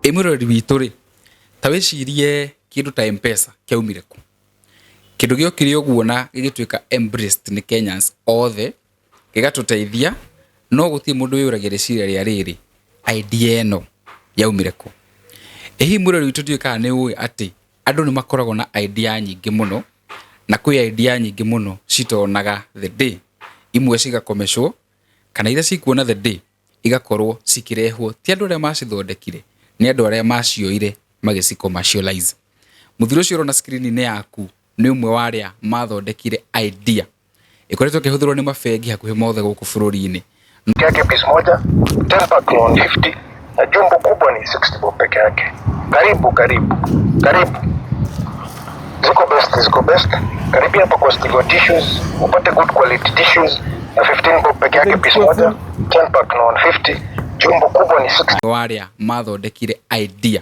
Imurori witũ rĩ, ta wĩcirie kĩndũ ta M-Pesa kĩaumire kũ? Kĩndũ gĩokire ũguo na gĩgĩtuĩka embraced nĩ Kenyans othe, gĩgatũteithia, no gũtirĩ mũndũ wĩyũragia rĩciria rĩa rĩrĩ, idea ĩno yaumire kũ? Hihi mũrori witũ ndiũĩ kana nĩ ũĩ atĩ andũ nĩ makoragwo na idea nyingĩ mũno, na kwĩ idea nyingĩ mũno citonaga the day, imwe cigakomeshwo, kana iria cikuona the day igakorwo cikirehwo ti andũ arĩa macithondekire, nĩ andũ arĩa macioire magĩcicommercialize. Mũthuri ũcio ũrona screen-inĩ yaku nĩ ũmwe wa arĩa mathondekire idea ĩkoretwo ĩkĩhũthĩrwo nĩ mabengi hakuhĩ mothe gũkũ bũrũri-inĩ. Yake piece moja 10 pack loan 50 na jumbo kubwa ni 60 bob peke yake. Karibu. Ziko best. Karibia hapa kwa Stigo Tissues, upate good quality tissues na 15 bob peke yake piece moja, 10 pack loan 50, jumbo kubwa ni 60. Warĩa mathondekire idea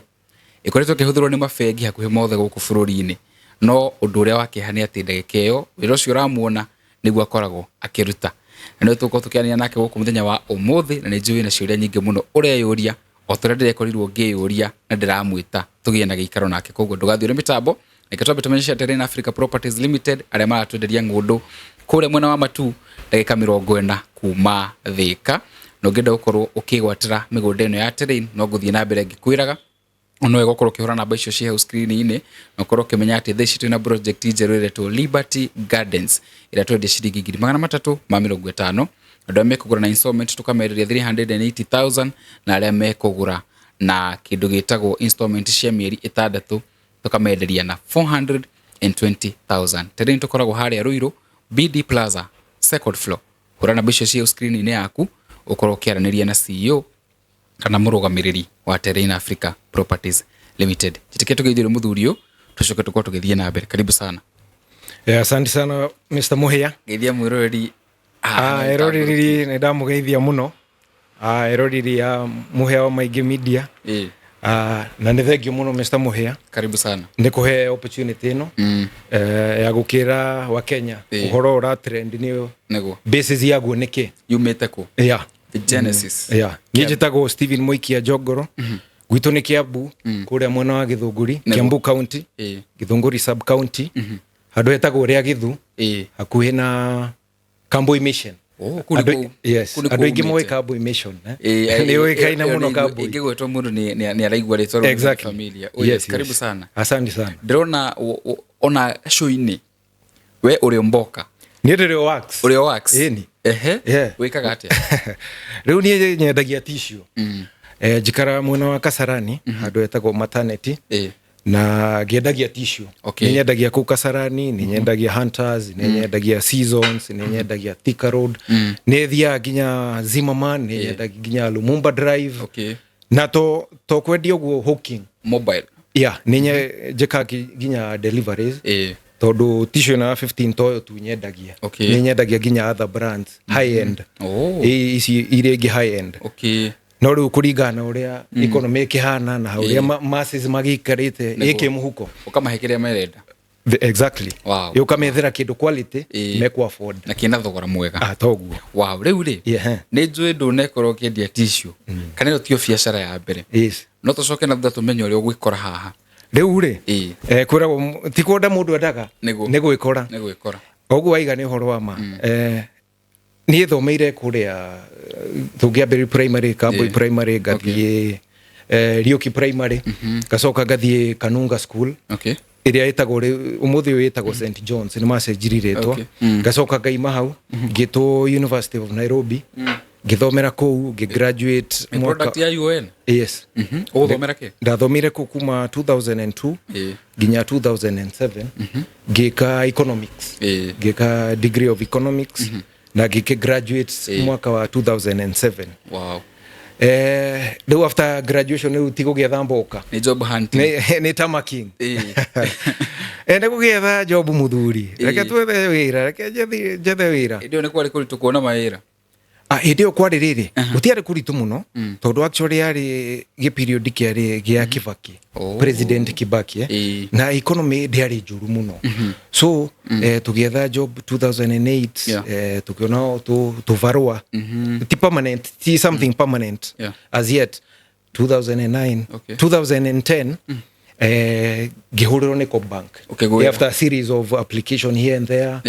ĩkoretwo ĩkĩhũthĩrwo nĩ mabengi hakuhĩ mothe gũkũ bũrũri-inĩ, no ũndũ ũrĩa wakĩha nĩ atĩ ndagĩka ĩyo wĩra ũcio ũramuona nĩguo akoragwo akĩruta. Na nĩ tũkorwo tũkĩarania nake gũkũ mũthenya wa ũmũthĩ, na nĩ njũĩ na ciũria nyingĩ mũno ũreyũria o tũrĩa ndĩrekorirwo ngĩyũria na ndĩramwĩta tũgĩe na gĩikaro nake. Koguo ndũgathiĩ ũrĩ mĩtambo, reke twambe tũmenyeshe Terrain Africa Properties Limited arĩa maratwenderia ng'ũndũ kũrĩa mwena wa Matu ndagĩka 40 kuma Thĩka. Na ũngĩenda gũkorwo ũkĩgwatĩra mĩgũnda ĩno ya Terrain, no gũthiĩ na mbere ngĩkwĩraga no wega gũkorwo ũkĩhũra namba icio ciĩ hau screen-inĩ, na ũkorwo ũkĩmenya atĩ thaici twĩna project njerũ ĩretwo Liberty Gardens ĩrĩa twendia ciringi 350,000. Andũ arĩa mekũgũra na installment tũkamerĩria 380,000, na arĩa mekũgũra na kĩndũ gĩtagwo installment cia mĩeri 6 tũkamerĩria na 420,000. Terrain tũkoragwo harĩa Ruiru BD Plaza second floor. Hũra namba icio ciĩ hau screen-inĩ yaku ũkorwo ũkĩaranĩria na CEO kana mũrũgamĩrĩri wa Terrain Africa Properties Limited. Jitĩkĩtwo gĩithio mũthuri ũyũ, tũcoke tũkorwo tũgĩthiĩ na mbere. Karibu sana. Asante sana Mr. Muhia. Geithia mwĩroreri. Eroreri nĩ ndamũgeithia mũno. Eroreri ya Muhia wa Maingĩ Media. Na nĩ thengiũ mũno Mr. Muhia. Karibu sana. Nĩ kũhe opportunity ĩno ya gũkĩra wa Kenya ũhoro ũra trend nĩ basis yaguo nĩkĩ yumĩte kũ? The genesis. Niĩ njĩtagwo Stephen Moikia Njongoro. Gwitũ nĩ Kiambu, kũrĩa mwena wa Gĩthũngũri, Kiambu County, Gĩthũngũri sub county, handũ hetagwo rĩa Gĩthu, hakuhĩ na Kambui Mission. Andũ aingĩ moĩ Kambui Mission. Nĩ ũĩkaine mũno Kambui. Ingĩgwĩtwo mũndũ nĩ araigua rĩtwa rĩa familia. Karibu sana. Asante sana. Ndĩrona ona show-inĩ we ũrĩ mboka. Nĩ ndĩrĩ wax. Ũrĩ wax. Wĩkaga atĩa? Rĩu niĩ nyendagia tissue. Njikara mwena wa Kasarani, handũ hetagwo maternity, na ngĩendagia tissue. Nĩ nyendagia kũu Kasarani, nĩ nyendagia Hunters, nĩ nyendagia Seasons, nĩ nyendagia Thika Road, nĩ thiaga nginya Zimmerman, nĩ nyendagia nginya Lumumba Drive, na to kwendia ũguo hawking mobile. Nĩ njĩkaga nginya deliveries. Tondũ tissue na 15 toyo tu nyendagia. Nĩ nyendagia nginya other brands high end. Ici irĩ ingĩ high end. No rĩu kũringana ũrĩa economy ĩkĩhana na ũrĩa masses magĩikarĩte ĩkĩ mũhuko. Ũkamahe kĩrĩa merenda. Exactly. Ũkamethera kĩndũ quality mekũ afford. Na kĩna thogora mwega. Toguo. Rĩu rĩ, nĩ njũĩ ndũnekorwo ũkĩendia tissue. Kana ĩyo tiyo biacara ya mbere. No tũcoke na thutha tũmenye ũrĩa ũgwĩkora haha. Rĩu rĩ, kwĩragwo ti kwenda mũndũ endaga nĩ gwĩkora. Ũguo waiga nĩ ũhoro wa ma. Niĩ thomeire kũrĩa tũngĩambĩrĩria primary, Kambui primary, ngathiĩ Riũki primary, ngacoka ngathiĩ Kanunga school, ĩrĩa ĩtagwo ũmũthĩ ũyũ ĩtagwo St. John's, nĩ macenjiri rĩtwa. Ngacoka ngaima hau ngĩtwo University of Nairobi, ngĩthomera kũu, ngĩgraduate product ya UN. Ũgũthomera kĩ? Ndathomire kũu kuma 2002 nginya 2007, ngĩka economics, ngĩka degree of economics, na ngĩka graduate mwaka wa 2007. Rĩu after graduation rĩu ti gũgĩetha mboka. Nĩ job hunting. Nĩ tamaking. Nĩ gũgĩetha job mũthuri. Reke twethe wĩra, reke njethe wĩra. Ĩndĩ nĩ kwarĩ kũritũ kuona mawĩra. Hĩndĩ ĩyo kwarĩ rĩrĩ, gũtiarĩ kũritũ mũno, tondũ actually yarĩ gĩ-period kĩarĩ gĩa Kibaki, President Kibaki, na economy ndĩarĩ njũru mũno. So tũgĩetha job 2008, tũkĩona tũvarũa, ti permanent, ti something permanent as yet. 2009 Okay. 2010 ngĩhũrĩrwo nĩ Coopbank. Okay, after a series of application here and there,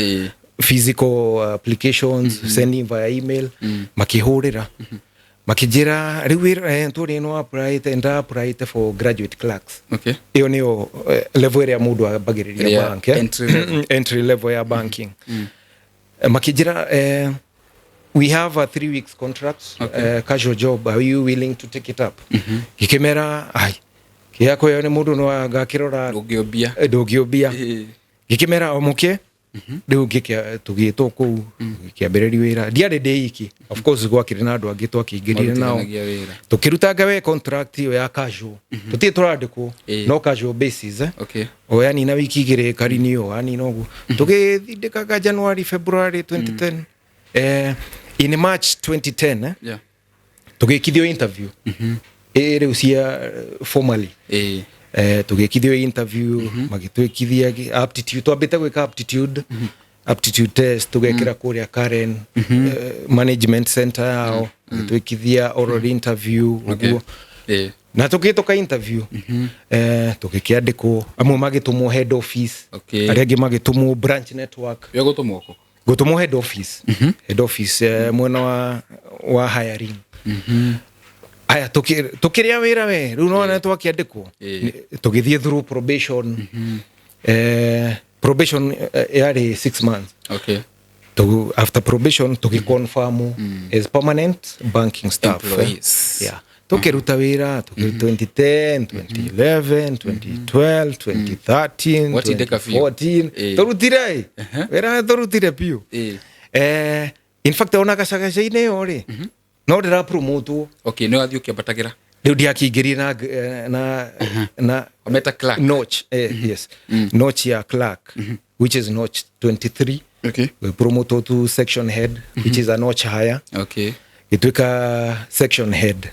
physical applications, sending via email, makĩhũrĩra makĩnjĩra rĩu tũrĩ no apply for graduate clerks. Okay. Ĩyo nĩyo level ĩrĩa mũndũ ambagĩrĩria bank, entry level ya banking. Makĩnjĩra we have a 3 weeks contract, casual job, are you willing to take it up? Gĩkĩmera kĩako yo nĩ mũndũ no agakĩrora ndũngĩũmbia gĩkĩmera omuke rĩu tũgĩtwo kũu kĩambĩrĩria wĩra ndiarĩ ndĩ iki, of course gwakĩrĩ na andũ angĩ twakĩingĩrire nao tũkĩrutanga we contract ĩyo ya casual tũtirĩ tũrandĩkwo no casual basis o yani na wiki igĩrĩ karini yo yani noguo tũgĩthindĩkaga January February 2010 in March 2010 tũgĩkithio interview rĩu cia formally tũgĩkithio interview magĩtwĩkithia aptitude twambĩte gwĩka aptitude test tũgekĩra kũrĩa Karen management center yao twĩkithia oral interview ũguo na tũgĩtoka interview tũgĩkĩandĩkwo amwe magĩtũmwo head office arĩa angĩ magĩtũmwo branch network gũtũmwo head office mwena wa hiring. Aya tukĩrĩa wĩra we rĩu no na twakĩandĩkwo tũgĩthiĩ through probation. Probation yarĩ 6 months. After probation tũgĩconfirm as permanent banking staff. Tũkĩruta wĩra 2010 2011 2012 2013 2014 tũrutire wĩra tũrutire piũ. In fact ona gacagaca-inĩ yo rĩ no ndĩra promote. Okay, no athio kĩambatagĩra rĩu ndiakĩingĩrie na meta clerk notch. Yes, notch ya clerk which is notch 23. We promote to section head which is a notch higher. Gĩtuĩka section head.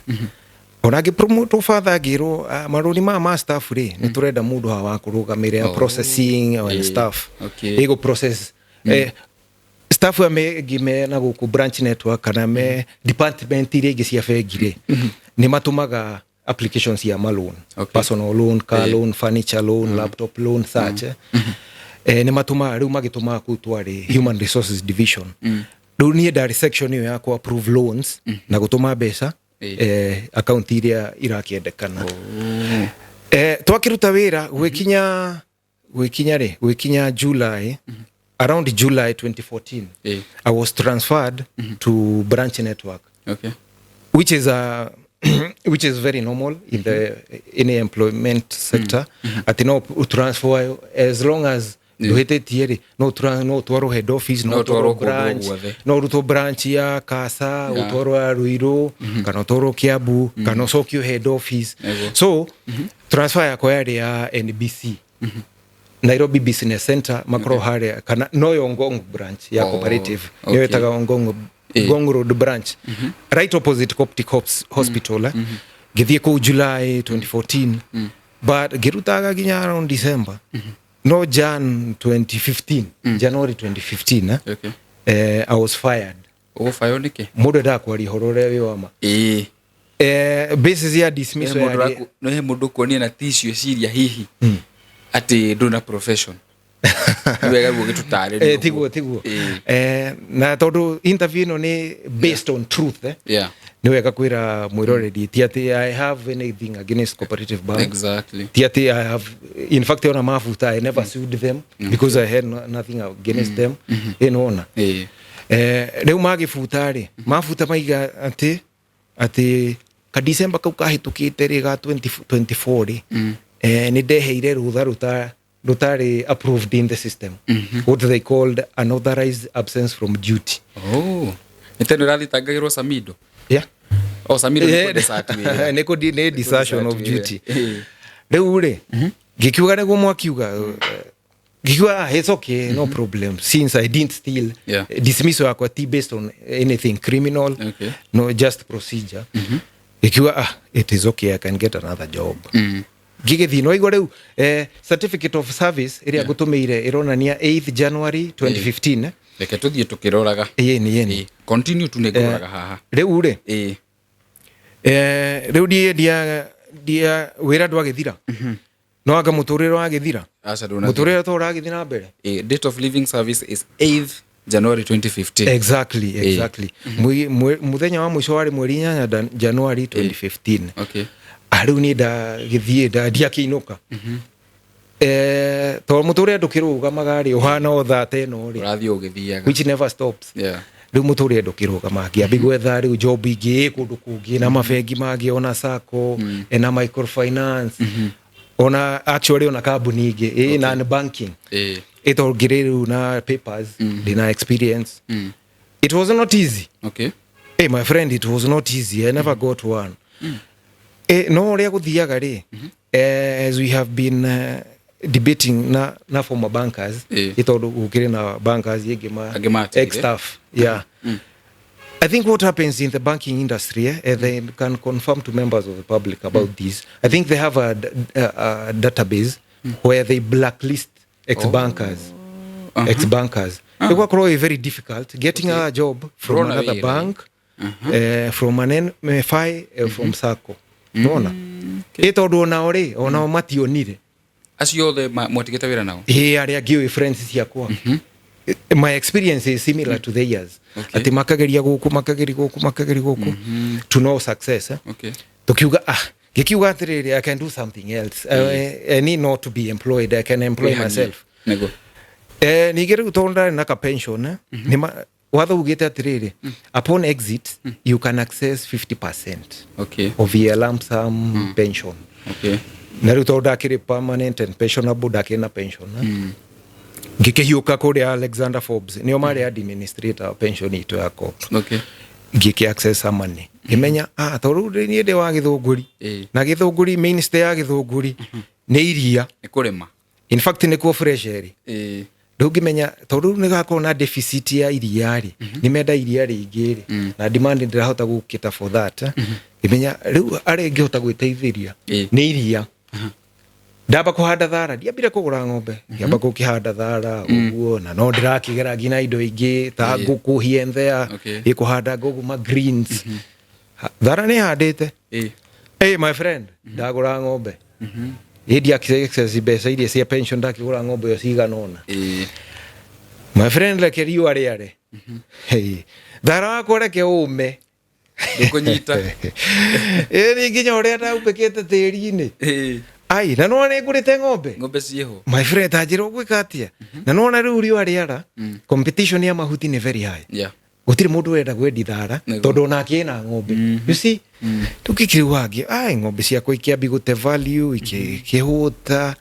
Ona promote further gĩrwo marũni ma staff rĩ nĩ tũrenda mũndũ wa kũrũgamĩrĩra processing and stuff. Ego process staff gime na gũkũ branch network kana me department iria ingĩ cia bengi rĩ nĩ matũmaga applications ya loan, personal loan, car loan, furniture loan, laptop loan, such. Nĩ matũmaga rĩu magĩtũmaga kũu twarĩ human resources division. Rĩu niĩ ndarĩ section ĩyo ya ku approve loans na gũtũma mbeca account iria irakĩendekana. Twakĩruta wĩra gwĩkinya July. Around July 2014, I was transferred to branch network, which is very normal in the any employment sector. At no transfer as long as duhete no twaro head office, no twaro branch, no ruto branch ya Kasa, utoro Ruiru, kana toro Kiambu, kana sokyo head office. So transfer ya kwari ya NBC. Nairobi Business Center makro hare kana no Ngong branch ya cooperative niwetaga Ngong Road branch right opposite Coptic Hospital. Githie ko July 2014 but girutaga ginya around December no January 2015 I was fired. Fayonike mudo da kwari horore we wama basis ya dismissal ya no he mudo konia na tissue siria hihi ati nduna profession wega gũgĩtũtarĩria tiguo na tondũ interview no nĩ based on truth nĩ wega kwĩra mwĩroreri ti ati I have anything against cooperative bank. Exactly. Ti ati I have, in fact ona mafuta I never sued them because I had nothing against them ona rĩu magĩfuta mafuta maiga ati ka December kau kahĩtũkĩte rĩ ga 2024 nĩ ndeheire rũtha rutari approved in the system. What they called unauthorized absence from duty. Nitendo rathitangagirwo Samido. Samido niko ni desertion of duty. Rĩu rĩ gikiuga nĩguo mwakiuga gikiuga it's okay, no problem, since I didn't steal. Dismissal yakwa ti based on anything criminal, no, just procedure. Gikiuga it is okay, I can get another job. Gigethii no igwa rĩu certificate of service iria ngutumeire ironania 8th January 2015. Reke tuthie tukiroraga. Ni continue tu negoraga haha. Rĩu rĩ Riu dia wira ndwagithira no anga muturire wagithira muturire to uragithira na mbere. Date of leaving service is 8th January 2015. Exactly. Muthenya wa mwisho wari mweri 8 January 2015. Okay. Ariu ni ndagithie ndiakiinuka to muturire ndukiruga magari uhana o thate no ri urathie ugithiaga which never stops. Riu muturire ndukiruga magi abigwetha riu job ingi kundu kungi na mabengi magi ona sacco na microfinance ona actually ona company ingi na banking ito gireru na papers dina experience. It was not easy. Okay. Hey my friend, it was not easy. I never got one. No ria guthiaga ri as we have been debating na former bankers itondu ukire na bankers yegema ex staff. I think what happens in the banking industry, they can confirm to members of the public about this. I think they have a database where they blacklist ex-bankers. Ex-bankers. It was very difficult getting a job from another bank, from an MFI, from SACCO. Nona. Itondu ona mationire. Acio the motigeta wira nao. Aria giwe friends ciakwa. My experience is similar to theirs. Ati makageria guku to no success. Tukiuga gikiuga atiriri I can do something else. I need not to be employed. I can employ myself. Nego. Nigeru tonda na ka pension watho ugite atiriri upon exit you can access 50% of your lump sum pension. Neru tonda kiri permanent and pensionable dakena pension. Gikihiuka kuri Alexander Forbes ni omari administrator pension ito yako. Giki access money. Imenya toru ni de wa githunguri. Na githunguri minister ya githunguri ni iria ikurema. In fact ni ko fresh eri. Ndungimenya toru ni gako na deficit ya iria ri. Ni menda iria ringi ri. Na demand ndirahota gukita for that. Imenya riu ari ngihota gwiteithiria ni iria. Ndaba kuhanda thara ndiambire kugura ng'ombe ndiamba gukihanda thara uguo na no ndirakigera gina indo ingi ta nguku hienthea ikuhanda nguguma greens thara ni handite hey my friend ndagura ng'ombe ndi access besa iria cia pension ndakigura ng'ombe yo ciganona my friend like you are hey thara koreke ume ndikunyita ni nginya uria ndaubekete tiri-ini ai na no ne ngurite ng'ombe cieho my friend ajiro gwika atia na no na riu rio ariara competition ya mahuti ni very high gutiri mundu wenda gwendi thara tondu na kina ng'ombe you see tukikiriwagi ai ng'ombe cia kuikia bigute value ikihuta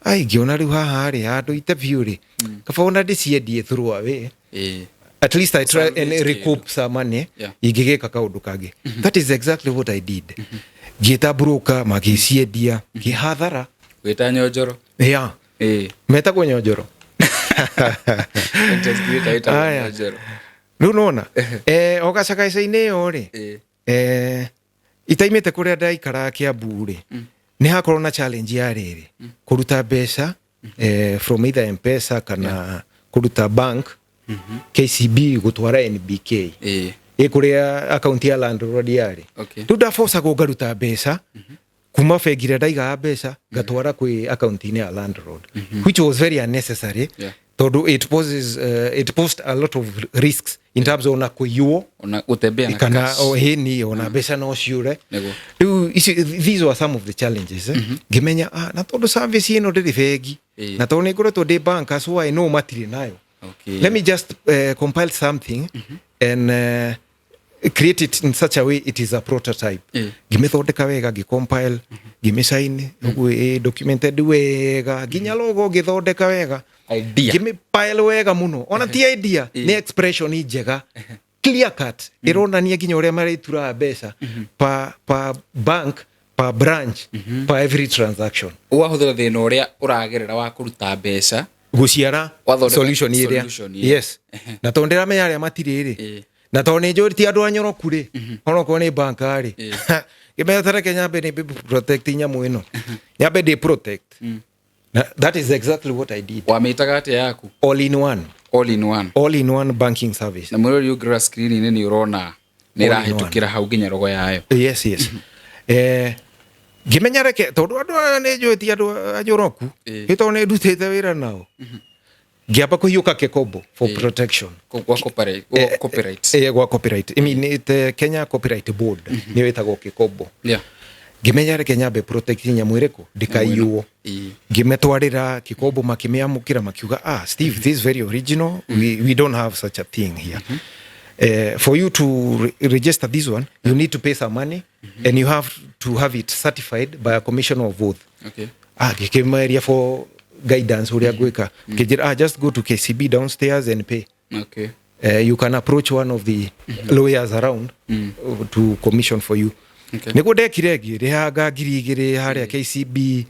ai giona riu haha ari andu ite beauty kafauna ndiciendie through away at least I try and recoup some money igigeka kaundu kage. That is exactly what I did. Gita broker magiciendia gihathara weta nyojoro meta kwa nyojoro nyojoro riu nona ogacaka ica-inĩ yo ri itaimite kuria ndaikara Kiambu ri ni hakorwo na challenge ya riri kuruta mbeca from either M-Pesa kana kuruta bank KCB gutwara NBK kuria account ya landlord yari tuda force kugaruta mbeca kuma bengi ndaiga mbeca gatwara kwi account ni ya landlord which was very unnecessary tondu it posed a lot of risks in terms of ona kuyuo ona utembea na kana hini ona mbeca no ciure these were some of the challenges ngimenya na tondu service ino ndiri bengi na tondu ni ngoretwo ndi bank so I know matiri nayo. Let me just compile something and create it in such a way it is a prototype. Gimethondeka wega gicompile gimesign documented wega ginya logo githondeka wega idea gimepile wega muno ona ti idea ni expression njega clear cut ironania ginya uria maritura mbeca pa bank pa branch pa every transaction wahuthira thina uria uragerera wa kuruta mbeca guciara solution iria yes na tondera menya aria matiriri na tone njoriti andu anyoroku ri ono ko ni banka ri gimetara Kenya be ni protect nyamu ino yabe de protect that is exactly what I did. Wameitaga ate yaku all in one all in one banking service na mwero yu grass screen ni urona nira hitukira hau ginya rogo yayo. Yes. Ngimenya reke tondu andu ne njwiti andu ajoroku gito ne ndutite wira nao ngiamba kuhiuka Kekobo for protection gwa copyright gwa copyright. I mean it Kenya Copyright Board ni wetagwo Kekobo. Ngimenya reke nyambe protect nyamu iriku ndikaiywo. Ngimetwarira Kekobo makimeamukira makiuga Steve, this is very original. We don't have such a thing here. For you to register this one, you need to pay some money, and you have to have it certified by a commissioner of oath. Gikema area for guidance uria gwika. Just go to KCB downstairs and pay. You can approach one of the lawyers around to commission for you. Niko ndekire rehaga ngiri haria KCB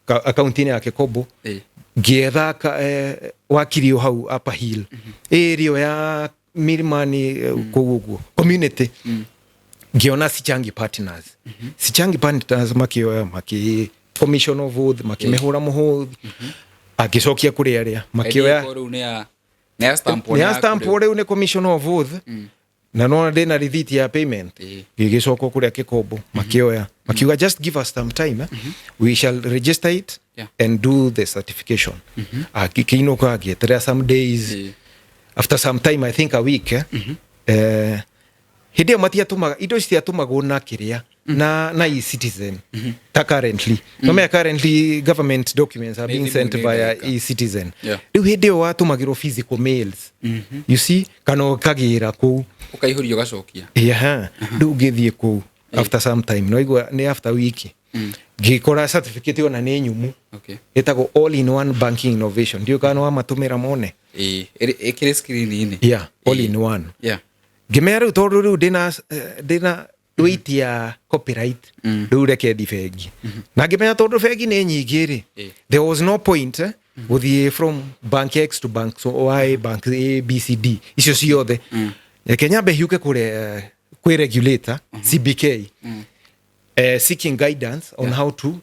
account ya Kekobo ngietha wakiri hau Upper Hill area ya Milimani kugugu community ngiona Sichangi Partners makioya maki commission of oath makimehura muhuthi agicokia kuri aria makioya ne stamp ore une commission of oath na no ndena receipt ya payment gigicoka kuri Kekobo makioya makiuga just give us some time we shall register it and do the certification. Akikiinoka agieterera some days. After some time, I think a week, hidi matiatumaga indo ciatiatumagwo na kiria na e-citizen ta currently. No currently government documents are being sent via e-citizen. Riu hidi watumagirwo physical mails. You see, kana kagira ku ukaihurio gacokia. Riu ngithie ku after some time, no igwa ni after week. Ngikora certificate ona ni nyumu. Etago all in one banking innovation. Ndio kana wa matumira mone. Ekire screen ini. All in one. Ngimera utoru riu dina weight ya copyright. Riu reke difegi. Na ngimera tondu fegi ni nyingi ri. There was no point with the from bank X to bank so Y bank A B C D. Icio ciothe. Kenya be hiuke kure kwe regulator CBK. Seeking guidance on how to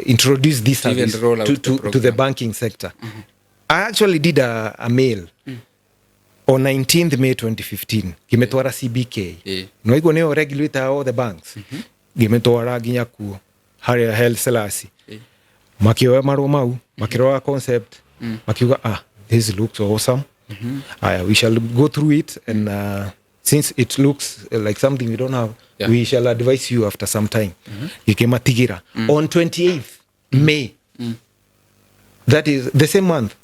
introduce this service to the banking sector. I actually did a mail on 19th May 2015. Gimetwara CBK. No igo neo regulator all the banks. Gimetwara ginya ku Haile Health Selassie. Makioya maro mau, makiroa concept. Makiuga this looks awesome. We shall go through it and since it looks like something we don't have, we shall advise you after some time. Gikematigira on 28th May. That is the same month.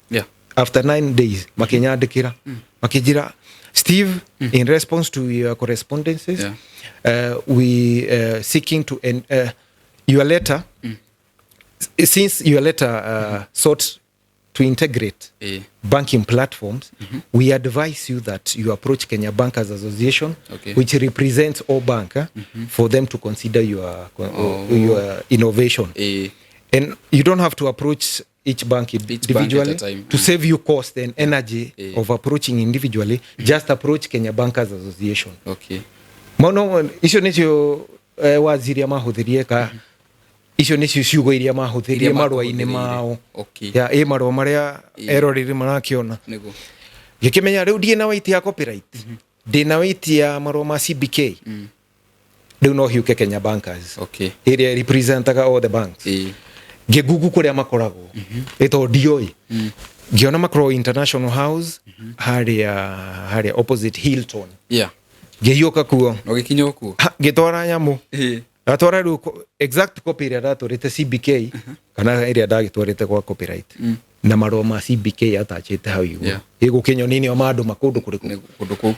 After 9 days, makenya adekira. Makijira, Steve, in response to your correspondences, we seeking to your letter. Since your letter sought to integrate banking platforms, we advise you that you approach Kenya Bankers Association, which represents all banks, for them to consider your innovation. And you don't have to approach each bank individually to save you cost and energy of approaching individually. Just approach Kenya Bankers Association. Mono icio nicio waziri mahuthirie ka icio nicio ciugo iria mahuthirie marwa-ini mao. Marwa maria eroriri marakiona. Gikimenya riu ndie na weight ya copyright. Ndina weight ya marwa ma CBK. Riu no hiuke Kenya Bankers. Area representaga all the banks. Gegugu kuria makoragwo eto dioi giona makro International House haria opposite Hilton gehioka kuo no gikinyo kuo gitwara nyamu atwara ru exact copy ria datorete CBK kana area dagitwarite kwa copyright na maroma CBK atachite hau iguru igukinyo nini o mandu makundu kuriku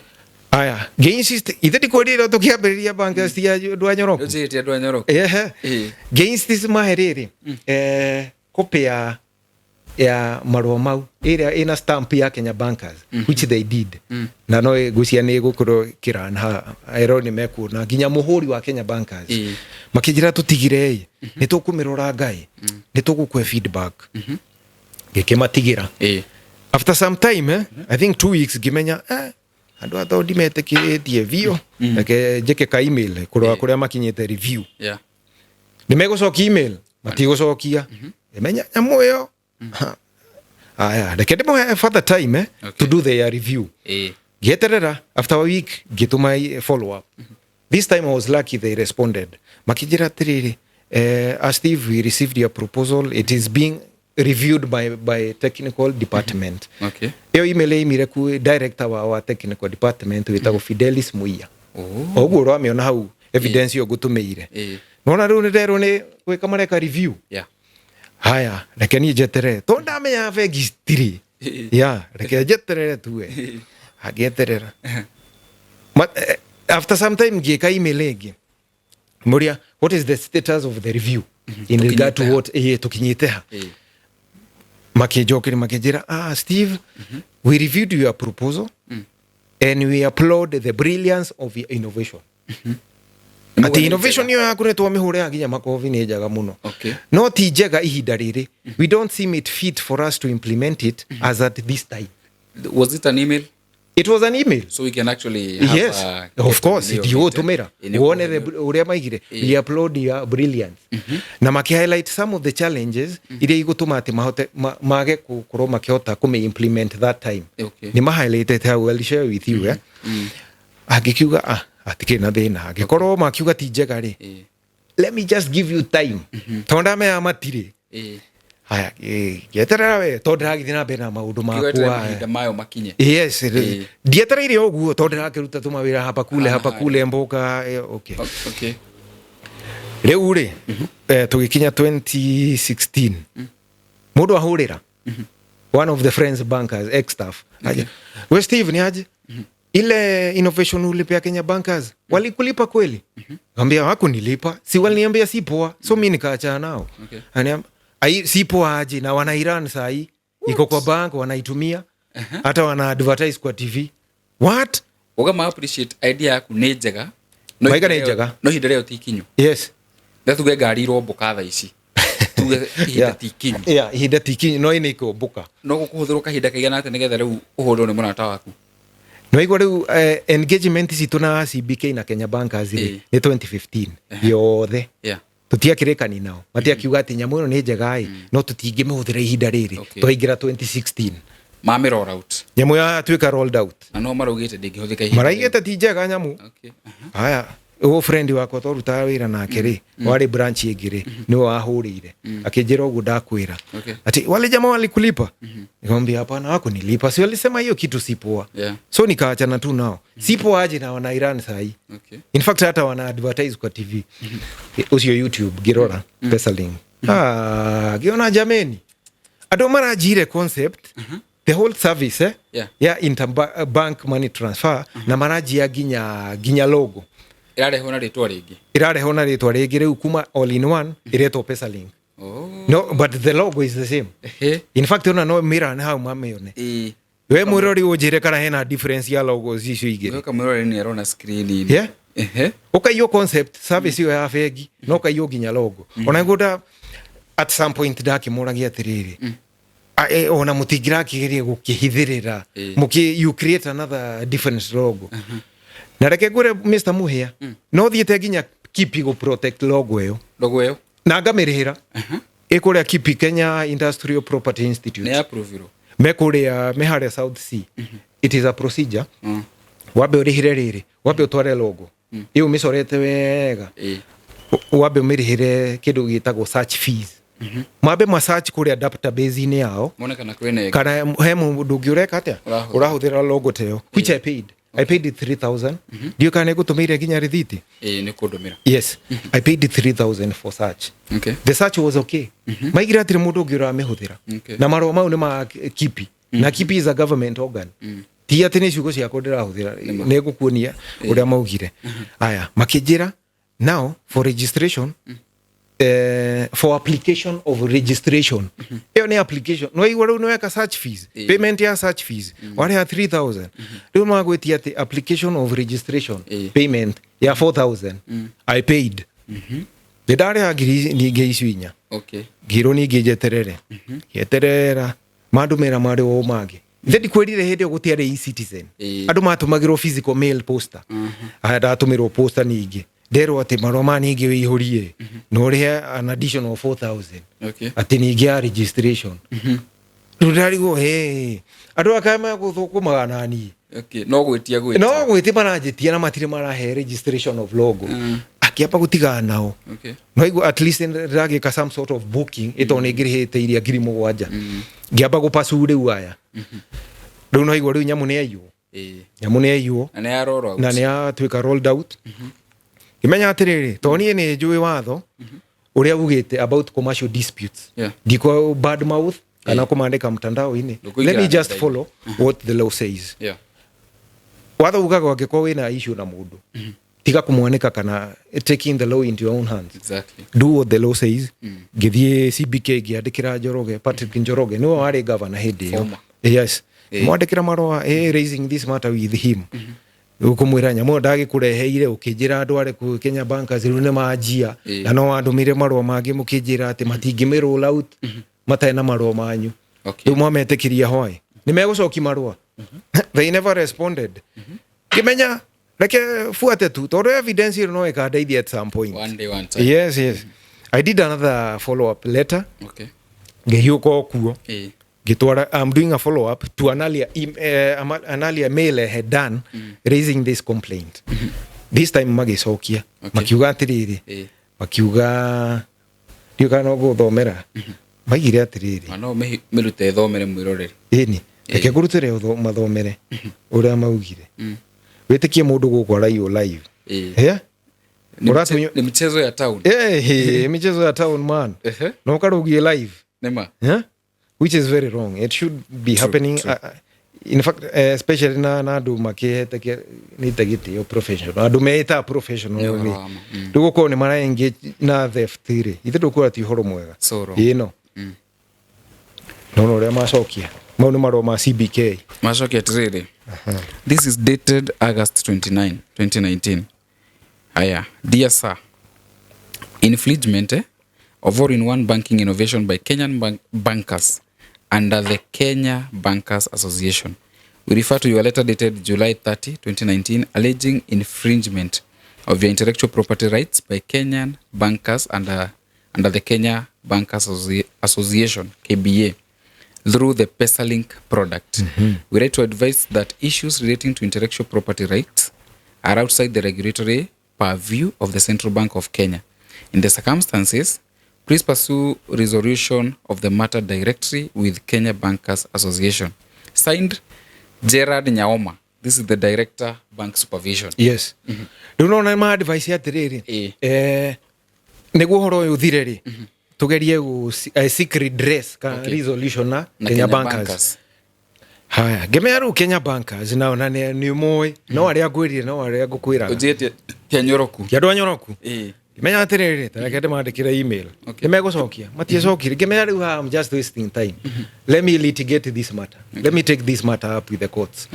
aya insist itheti kwirira tukiambiriria bank cia Dwanyoroku cia Dwanyoroku insist maherere copy ya marwa mau area ina stamp ya Kenya Bankers which they did na no gucia ni gukuro kirana ironi meku na ginya muhuri wa Kenya Bankers makijira tutigire ni tukumirora ngai ni tukukwe feedback gikematigira after some time I think 2 weeks gimenya andu athodi metekirie vio nake jeke ka email kuria makinyete review nimegucokia email matigucokia menya nyamuyo reke ndimo further time to do their review Gieterera after a week gituma follow up. This time I was lucky they responded. Makijira tiriri Steve, we received your proposal. It is being reviewed by technical department. Okay. Iyo email imire ku director wa our technical department witagwo Fidelis Muia. Oguo rwameona hau evidence yo gutumeire. Nona riu nderwo ni gwika mareka review. Yeah. Haya, reke ni jetere. Tonda menya bengi stiri. Yeah, reke jetere tuwe. Hageterera. After some time gika email egi. Moria, what is the status of the review in regard to what tukinyiteha? Makijira, Steve, we reviewed your proposal and we applaud the brilliance of your innovation. Ati innovation yo yakure twamihore aginya makovi ni jaga muno. No ti jega ihinda riri. We don't seem it fit for us to implement it as at this time. Was it an email? It was an email. So we can actually have yes, of course. You tumira. Uone uria maigire. We applaud your brilliance. Na maki highlight some of the challenges ile igutuma ati mahote mage kukoro makihota kume implement that time. Ni ma highlight it I will share with you. Agikiuga atike na thina agikoro makiuga ti njega ri. Let me just give you time. Tonda me amatire. Haya, gieterera we tonda githina bena maundu makwa mayo makinye. Yes, dietereire oguo tonda kiruta tuma wira hapa kule mboka okay. Okay. Riu ri tugikinya 2016 mundu ahurira one of the friends bankers ex staff aje we Steve ni aje ile innovation ulipea Kenya bankers walikulipa kweli? Ngambia hakunilipa, si waliniambia si poa, so mimi nikaachana nao. Aniambia sipo aje na wana Iran sai iko kwa bank wanaitumia hata wana advertise kwa TV. What? Ogama appreciate idea yaku ni njega. Maiga ni njega. No hindere otikinyo. Yes. Ndatuge ngari robokatha ici. Tuge hinda tikinyo. Yeah, hinda tikinyo no ine iko boka. No gukuhuthirwo kahinda kaigana ate nigetha riu uhurwo ni munata waku. No igwa riu engagement citu na CBK na Kenya Bankers ni 2015. Yothe. Yeah. Tutiakirikani nao matiakiuga ati nyamu ino ni njegai no tutingimihũthĩra ihinda riri twaingira 2016 mame roll out nyamu ya twika rolled out na no maraugite ndingihũthĩka ihinda maraigite ti njega nyamu. Haya uwo friend wakwa twaruta wira nake ri wari branch ingire ni wahurire akinjira ugu ndakwira ati wale jamaa walikulipa nikamwambia hapana hakunilipa, si walisema hiyo kitu sipoa. So nikaachana tu nao sipoa aje na wana Iran sai. In fact hata wana advertise kwa TV usio YouTube girora Pesalink giona jameni ado mara jire concept the whole service interbank money transfer na maraji ya ginya logo irarehona ritwa ringi riu kuma all in one iretwo Pesalink. No, but the logo is the same. In fact una no mira na hau mameyone we mwirori ujire kana hena difference ya logos icio igire ka mwirori ni arona screen okay concept service yo ya fegi no kayo ginya logo ona nguda at some point ndakimuragia atiriri ona mutigira kigerie gukihithirira you create another different logo na reke ngure Mr. Muhia no thiete ginya Kipi go protect logo yo na ngamirihira ikuria Kipi Kenya Industrial Property Institute ne approve mekuria mehare South Sea. It is a procedure wabe urihire riri wabe utware logo iyo misorete wega wabe umirihire kidu gitagwo search fees mabe ma search kuria database ni yao monekana kwene kana he mundu ngiureka atia urahuthira logo teo which I paid 3,000. Dio kana gutumire ginya rithiti ni kudumira. Yes. I paid 3,000 for search. The search was okay. Maigira atire mundu ngiura mehuthira na maroma mau ni ma Kipi na Kipi is a government organ. Ti ati ni ciugo cia kundira huthira ne gukuonia uria maugire aya makijira now for registration for application of registration iyo ni application no igwa no weka search fees payment ya search fees wale ya 3,000 ndio magwetia ati application of registration payment ya 4,000 I paid the dare agiri ni geiswinya giro ni gejeterere yeterera madumera mari wo mage ndedi kwirire hede gutiare e-citizen adu matumagiro physical mail poster ada atumiro poster ningi dero ati maroma ningi wihurie no ria an additional 4,000 ati ningi ya registration rudari go adu akama guthukuma nani Okay, no gwitia no gwitia marajitia na matire marahe registration of logo akiapa gutigana nao. Okay, no igu at least ndagika some sort of booking ito ni ngirihite iria ngiri mugwanja ngiamba gupasu riu aya riu no igu riu nyamu ni ayu nyamu ni ayu na ni atwika rolled out kimenya atiriri to ni ni njui watho uria ugite about commercial disputes diko bad mouth kana kumandika mtandao-ini. Let me just follow what the law says. Watho ugaga wangĩkorwo wĩna issue na mũndũ tiga kumwanĩka kana taking the law into your own hands. Exactly. Do what the law says. Gĩthiĩ CBK ngĩandĩkĩra Njoroge, Patrick Njoroge nĩwe warĩ governor hĩndĩ ĩyo. Yes. Mwandĩkĩra marũa raising this matter with him. Ukumwira nyamu ndagĩkũreheire ũkĩnjĩra andũ arĩ ku Kenya Bankers rĩu nĩ manjia na no andũmĩre marũa mangĩ mũkĩnjĩra atĩ matingĩmĩ roll out matarĩ na marũa manyu. Rĩu mwametĩkirie hwaĩ nĩ megũcoki marũa. They never responded. Kimenya reke fuate tu tondũ evidence no ĩkandeithia at some point. One time. Yes. I did another follow up letter. Okay. Ngĩhiũka kuo. Gitwara, I'm doing a follow up to an earlier mail I had done raising this complaint. This time magicokia makiuga atiriri makiuga ndiuka no guthomera magire atiriri no mirute thomere mwiroreri ini reke ngurutire mathomere uria maugire witikie mundu gukwara you live ni michezo ya town michezo ya town man no karugie live nema which is very wrong. It should be happening. In fact, especially na andu makihete ni tagiti yo professional. Andu meita professional ni. Dugo ni mara engage na theft ri. Ithe duko ati horo mwega. No. No re macokia. Mau ni maro ma CBK. Macokia tiriri. This is dated August 29, 2019. Aya, dear sir. Infringement of all-in-one banking innovation by Kenyan bankers under the Kenya Bankers Association. We refer to your letter dated July 30, 2019, alleging infringement of your intellectual property rights by Kenyan bankers under the Kenya Bankers Association, KBA, through the PesaLink product. We write to advise that issues relating to intellectual property rights are outside the regulatory purview of the Central Bank of Kenya. In the circumstances, please pursue resolution of the matter directly with Kenya Bankers Association. Signed, Gerard Nyaoma. This is the Director, Bank Supervision. Yes. Do you know my advice ya tiriri? Niguo horo uthireri. Tugerie secret dress ka resolution na Kenya Bankers. Haya, gemearu Kenya Bankers na ni moi no aria gwirire no aria gukwira. Ujete Nyoroku. Ya Nyoroku. Menya atiriri tarakete mandikira email nimegucokia matiacokire ngimenya riu I'm just wasting time. Let me litigate this matter. Let me take this matter up with the courts.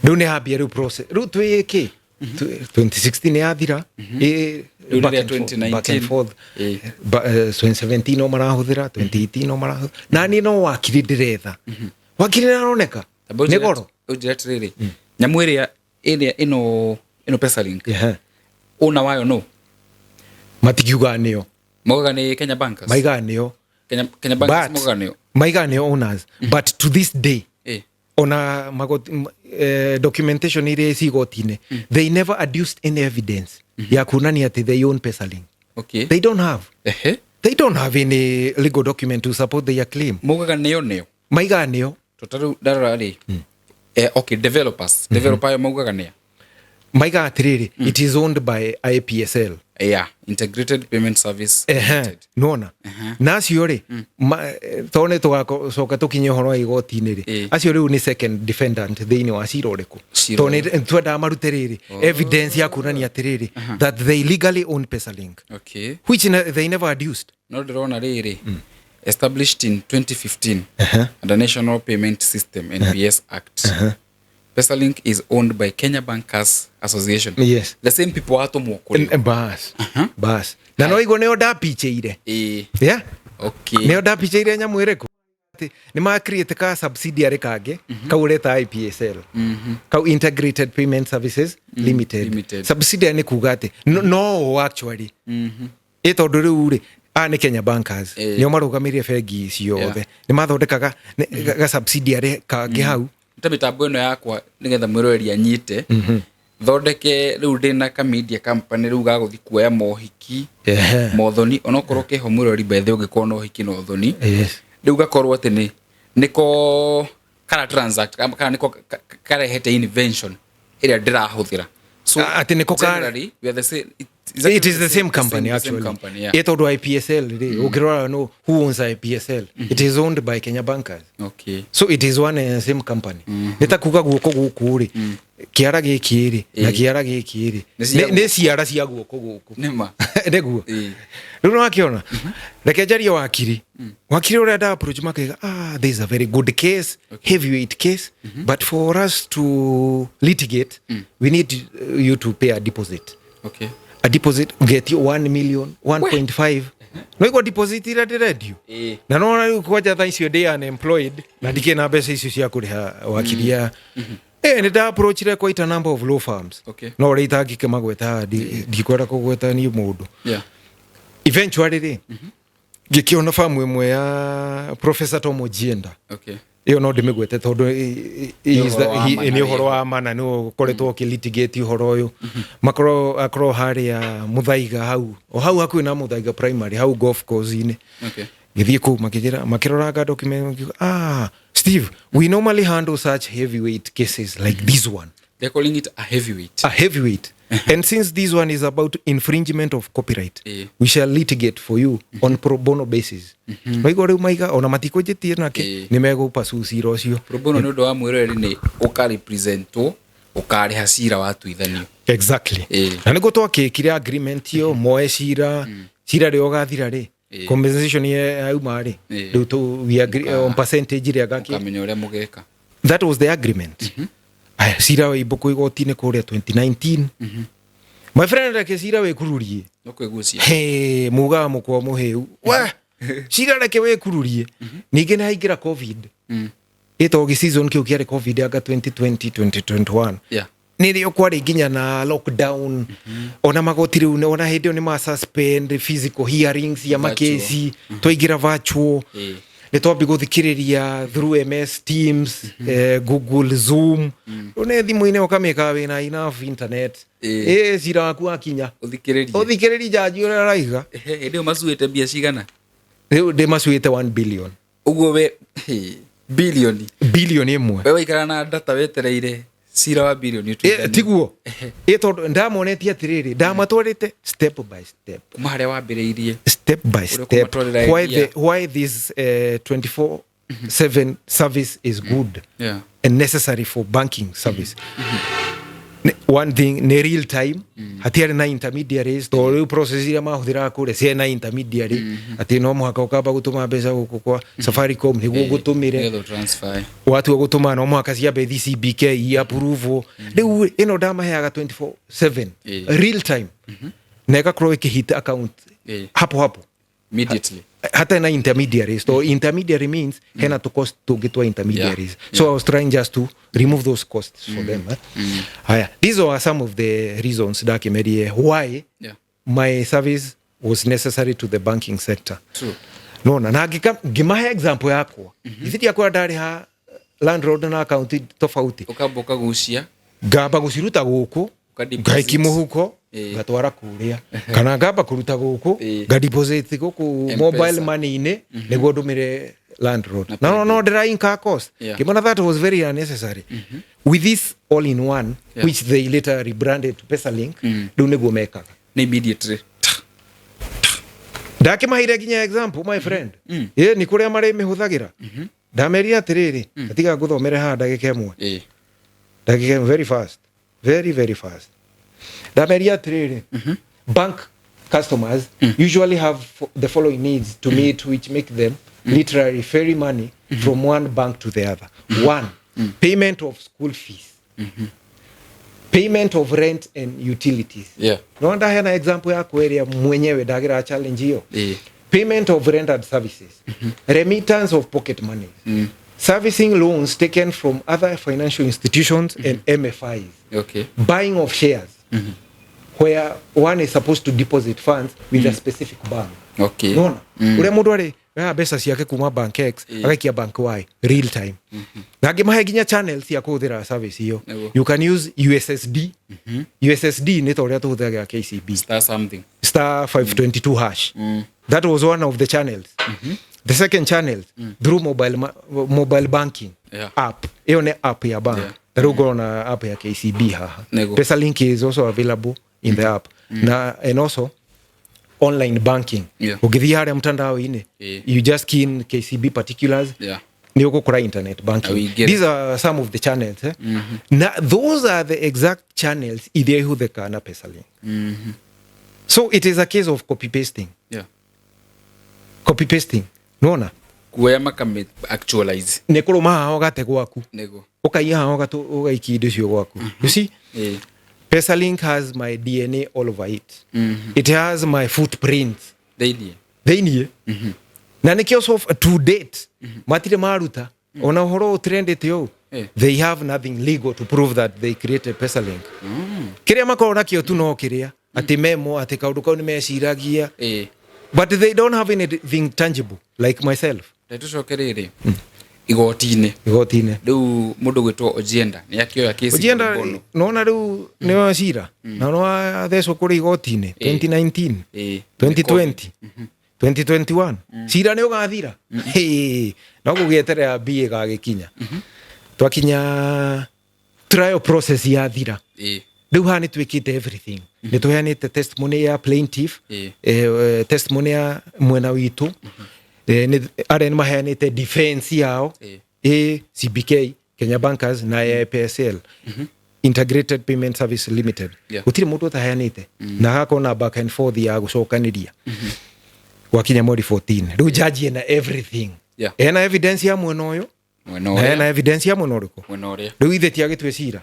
Riu ni hambia riu process riu twiki 2016 yathira 2019 2017 no marahuthira 2018 no marahuthira na ni no wakiri ndiretha wakiri naroneka ni goro ujira atiriri nyamu iria ino PesaLink una wayo no matikiuga nio moga ni Kenya Bankers maiga nio Kenya Bankers moga nio maiga nio owners but to this day ona documentation ile sigotine they never adduced any evidence ya kunani ati they own PesaLink. They don't have they don't have any legal document to support their claim. Moga nio maiga nio totaru darari developer moga nio maiga atiriri it is owned by IPSL. Integrated Payment Service. Nona. Nacio ri tone twacoka tukinye horo igoti-ini ri acio riu ni second defendant thiini wa cira uriku tone twenda marute riri evidence ya kunani atiriri that they legally own PesaLink, which they never adduced. No drona riri established in 2015 under National Payment System NPS Act. PesaLink is owned by Kenya Bankers Association. Yes. The same people wato mwokole. Bas. Na no igo neo dapicheire. Yeah. Neo dapicheire nyamu ireku. Ni ma create ka subsidiary kage ka ureta IPSL. Ka Integrated Payment Services Limited. Subsidiary ni kugate. No actually. Ito nduri ni Kenya Bankers. Nio marugamirie bengi ciothe. Ni mathondekaga ga subsidiary kage hau. ta mitambo ino yakwa nigetha mwiroreri anyite thondeke riu ndina ka media company riu ga guthi kuoya mohiki mothoni onokorwo keho mwiroreri bethe ungikona no hiki no thoni riu gakorwo ati niko kana transact kana niko karehete invention iria ndirahuthira so ati niko generally we are the same. It is the same company actually. It is IPSL. Ukirora no who owns IPSL. It is owned by Kenya Bankers. Okay. So it is one and the same company. Nitakuga guoko guku ri. Kiara giki ri na kiara giki ri. Ne ciara cia guoko guku. Nima. Neguo. Riu no akiona. Reke jaria wakiri. Wakiri ore da approach makega this is a very good case, heavyweight case, but for us to litigate we need you to pay a deposit. Okay. A deposit get you 1 million 1.5 no iko deposit ira radio na no na kwaja tha icio day unemployed na ndike na mbeca icio cia kuriha wakiria ni da approach re quite a number of law firms no reita ngike magweta ndikwera kugweta ni mundu eventually ngikiona famu imwe ya Professor Tom Ojienda iyo no ndimigwete tondu ni uhoro wa mana no koretwo kilitigate uhoro uyu makro haria Muthaiga hau hakuina na Muthaiga primary hau golf course ine githie ku makirora document Steve, we normally handle such heavyweight cases like this one. They're calling it a heavyweight. And since this one is about infringement of copyright, we shall litigate for you on pro bono basis. Maigo reu maiga ona matiko jetie nake nimego pasucira ucio. Pro bono no do wa mwireri ni uka represento ukari hasira watu ithanio. Exactly. Na niko twakikire agreement yo moe cira rio gathira ri. Compensation ye auma ri. Riu tu we agree on percentage ria gaki. Kamenya uria mugeka. That was the agreement. Cira we ibuku igotine kuria 2019. My friend reke cira we kururie no kwegucia muga mukwa muheu wa cira reke we kururie ninge na higira covid ito gi season kiu kiare covid aga 2020 2021 nirio kwari ginya na lockdown ona magotire une ona hindi ni ma suspend physical hearings ya makesi toigira virtual ni twambi guthikiriria through MS Teams, Google Zoom. One thimu-ine ukameka wina enough internet. Cira waku akinya. Uthikiriria jaji ura raiga. Ndio masuite bia cigana. Ndio masuite 1 billion. Uguo we billion imwe. We waikara na data wetereire cira wa billion tu. Tiguo. Ito ndamonetia atiriri ndamatwarite step by step. Mahare wambiriirie step by step why this 24/7 service is good and necessary for banking service. One thing ne real time hatiare na intermediaries to real process ira mahuthira kure cia na intermediary ati no muhaka ukaba gutuma mbeca guku kwa Safaricom niguo gutumire transfer watu gutuma no muhaka cia be CBK approve riu ino ndamaheaga 24/7 real time neka crow hit account hapo immediately hata na intermediaries. So intermediary means hena to cost to get to intermediaries. So I was trying just to remove those costs for them. These are some of the reasons why my service was necessary to the banking sector. True. No, na gimahe example yako. Ifiti yako ndari ha landlord na account tofauti. Ukaboka gucia. Gaba guciruta guku. Gaiki muhuko. Gatwara kuria kana ngamba kuruta guku ga deposit guku mobile money ine niguo ndumire landlord no ndira inka cost kimona that was very unnecessary with this all in one which they later rebranded to Pesalink do niguo mekaga immediately ndake mahire ginya example my friend ni kuria mari mihuthagira ndameria atiriri atiga guthomere ha ndagika imwe ndagika very fast very fast. Bank customers usually have the following needs to meet, which make them literally ferry money from one bank to the other. One, payment of school fees, payment of rent and utilities. No wonder hana example ya area mwenyewe dagira challenge hiyo. Payment of rented services, remittance of pocket money, servicing loans taken from other financial institutions and MFIs, buying of shares. Where one is supposed to deposit funds with a specific bank. No. Ure mundu ari mbeca ciake kuma bank X agaikia bank Y real time. Na ngimahe nginya channels ya kuthira service iyo. You can use USSD. USSD ni to ria tuhuthagira KCB star 522 hash. That was one of the channels. The second channel through mobile banking app. Iyo ne app ya bank. Taru gona app ya KCB haha. PesaLink is also available in the app. And also online banking. Ugithi haria mtandao-ini, you just key in KCB particulars. Ni ukukora internet banking. These are some of the channels. Now, those are the exact channels ithehutheka na PesaLink. So it is a case of copy pasting. Copy pasting. Nona? Kuya makamit actualize. Nekuruma hao gate gwaku. Ukaiya hao gato ugaiki indo cio gwaku. You see? PesaLink has my DNA all over it. It has my footprint. Theinie. Na nikio so to date matire maruta ona horo trendete yo. They have nothing legal to prove that they created PesaLink. Kiria makora kio tu no kiria ati memo ati kaundu kau ni meciragia. But they don't have anything tangible like myself. Tucokerere igotine riu mundu gwitwo Ojienda ni akioya kesi Ojienda nona riu ni wa cira na no atheco kuri igotine 2019 2020 2021 cira ni ugathira no gugieterera BA gagikinya twakinya trial process ya thira riu hani twikite everything ni tuheanite testimony ya plaintiff testimony ya mwena witu are maheanite defense yao CBK Kenya Bankers na PSL Integrated Payment Service Limited utiri mundu taheanite na hako na back and forth ya gucokaniria wakinya mweri 14 riu judge na everything ena evidence ya mwena uyu na evidence ya mwena uriku riu ithe ti agitwe cira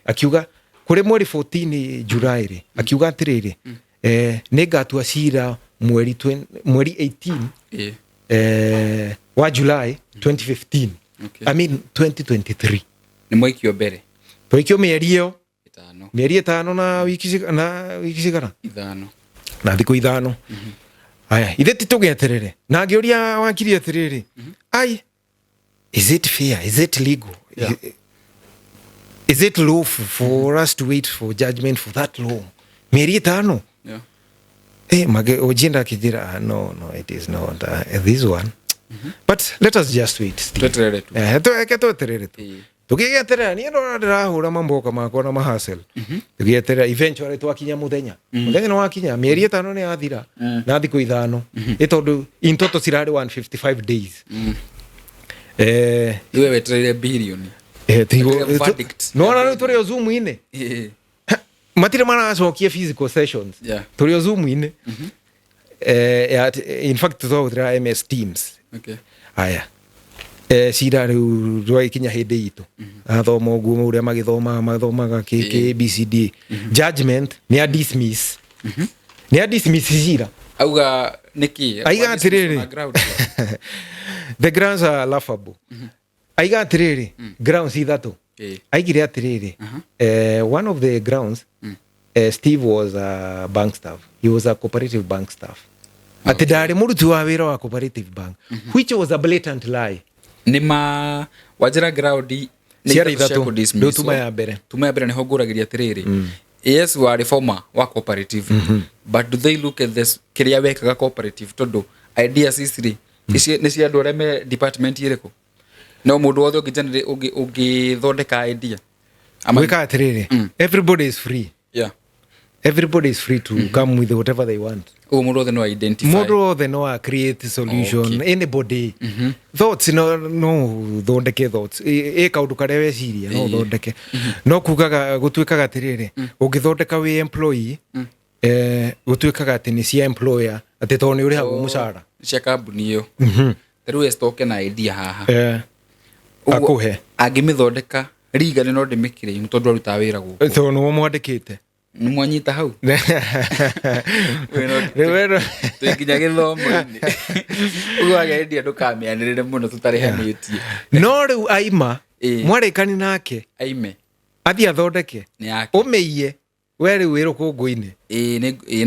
akiuga kuri mweri 14 Julai akiuga atiriri negatua cira mweri 18 wa July 2015 I mean 2023 ni mwikio mbere twikio mieri itano na wiki cigana na thiku ithano aya ithe titugeterere na ngiuria wakiri atiriri ai is it fair, is it legal, is it lawful for us to wait for judgment for that long mieri itano mage Ojienda kijira no it is not this one but let us just wait tweterere tu tugigeterera ni ndo ndirahura mamboka makwa na mahasel tugigeterera eventually twakinya muthenya no wakinya mieri itano ni athira na thiku ithano itondu in total cirari 155 days iwe weterere billion no na turi Zoom ine matire maracokia physical sessions turi Zoom ine in fact tuthogera MS Teams aya cira riu rwaikinya hindi itu athoma uguo uria magithomaga KBCD judgment ni a dismiss cira auga niki aiga atiriri the grounds are laughable aiga atiriri grounds ithatu aigire atiriri one of the grounds Steve was a bank staff. He was a cooperative bank staff. Ati ndari muruti wa wira wa cooperative bank, which was a blatant lie. Nima wajira ground ciara ithatu ndio tuma ya mbere ni hoguragiria atiriri yes wa reformer wa cooperative but do they look at this kiria wekaga cooperative todo ideas history ni cia andu areme department iriko no mundu wothe ungithondeka idea amwika atiriri everybody is free. Everybody is free to come with whatever they want. More than no identify. More than no create solution. Anybody. Thoughts no thondeke thoughts. Kaundu karewe ciria no thondeke. No kugaga gutuikaga atiriri. Ungithondeka wi employee gutuikaga ati ni cia employer ati to ni urihagwo mucara. Cia kambuni iyo. Taru stoke na idea haha. Akuhe. Angimithondeka riga no ndimikire tondu aruta wira guku. To no mwandikite. Ni mwanyita hau rewero tukinya githomo-ini ugaga ndia ndukamianirire muno tutarihanĩtie no riu aima mwarikani nake aime athi athondeke umeiye we riu wiru kungu-ini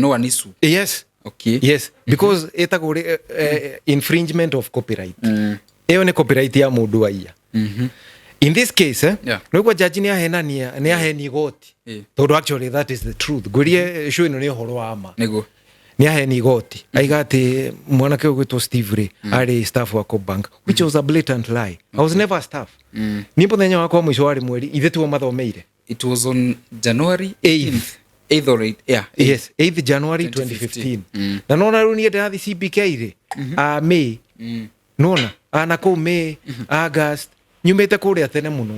no anisu yes Okay. Yes, because etagwo infringement of copyright. Eyo ni copyright ya mundu wa iya. In this case, no kwa judge ni aheni goti. Tondu actually that is the truth. Gwirie show ino ni horo wa ma. Nego. Ni aheni goti. Aiga ati mwanake ugwitwo Steve Ray ari staff wa Cobank, which was a blatant lie. I was never a staff. Ni muthenya wakwa mwisho wari mweri ithe tuo mathomeire. It was on January 8th. 8th or 8th, yeah. Yes, 8th January 2015. Na nona runi ndathi CBK ri May. Nona ana ko May, August nyumete kuria tene muno.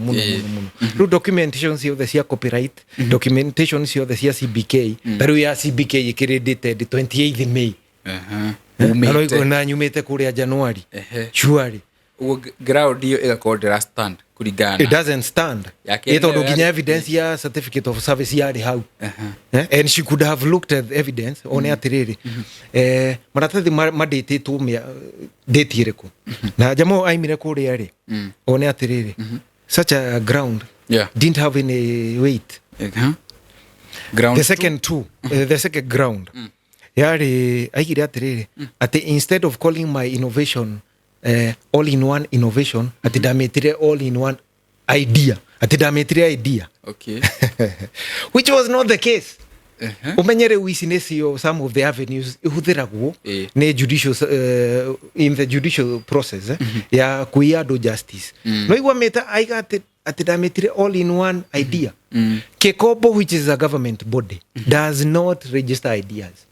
Ru documentation ciothe cia copyright, documentation ciothe cia CBK, taru ya CBK ikiredited 28th May. Na nyumete kuria January. Surely. Ground hiyo igakorwo stand kurigana. It doesn't stand. Ito nginya evidence ya certificate of service ya how. And she could have looked at the evidence on atiriri. Maratathi madate tu date ireko. Na jamo aimire kuria ri. On atiriri. Such a ground didn't have any weight. Ground the second the second ground. Yari aigire atiriri. Ati instead of calling my innovation all-in-one innovation, ati dametire all-in-one idea. Ati dametire idea. Okay. Which was not the case. Umenyere wisinesi of some of the avenues ihuthiragwo ne judicial in the judicial process ya kuiado justice. No igwa meta aiga ati dametire all-in-one idea. Kekobo, which is a government body, does not register ideas.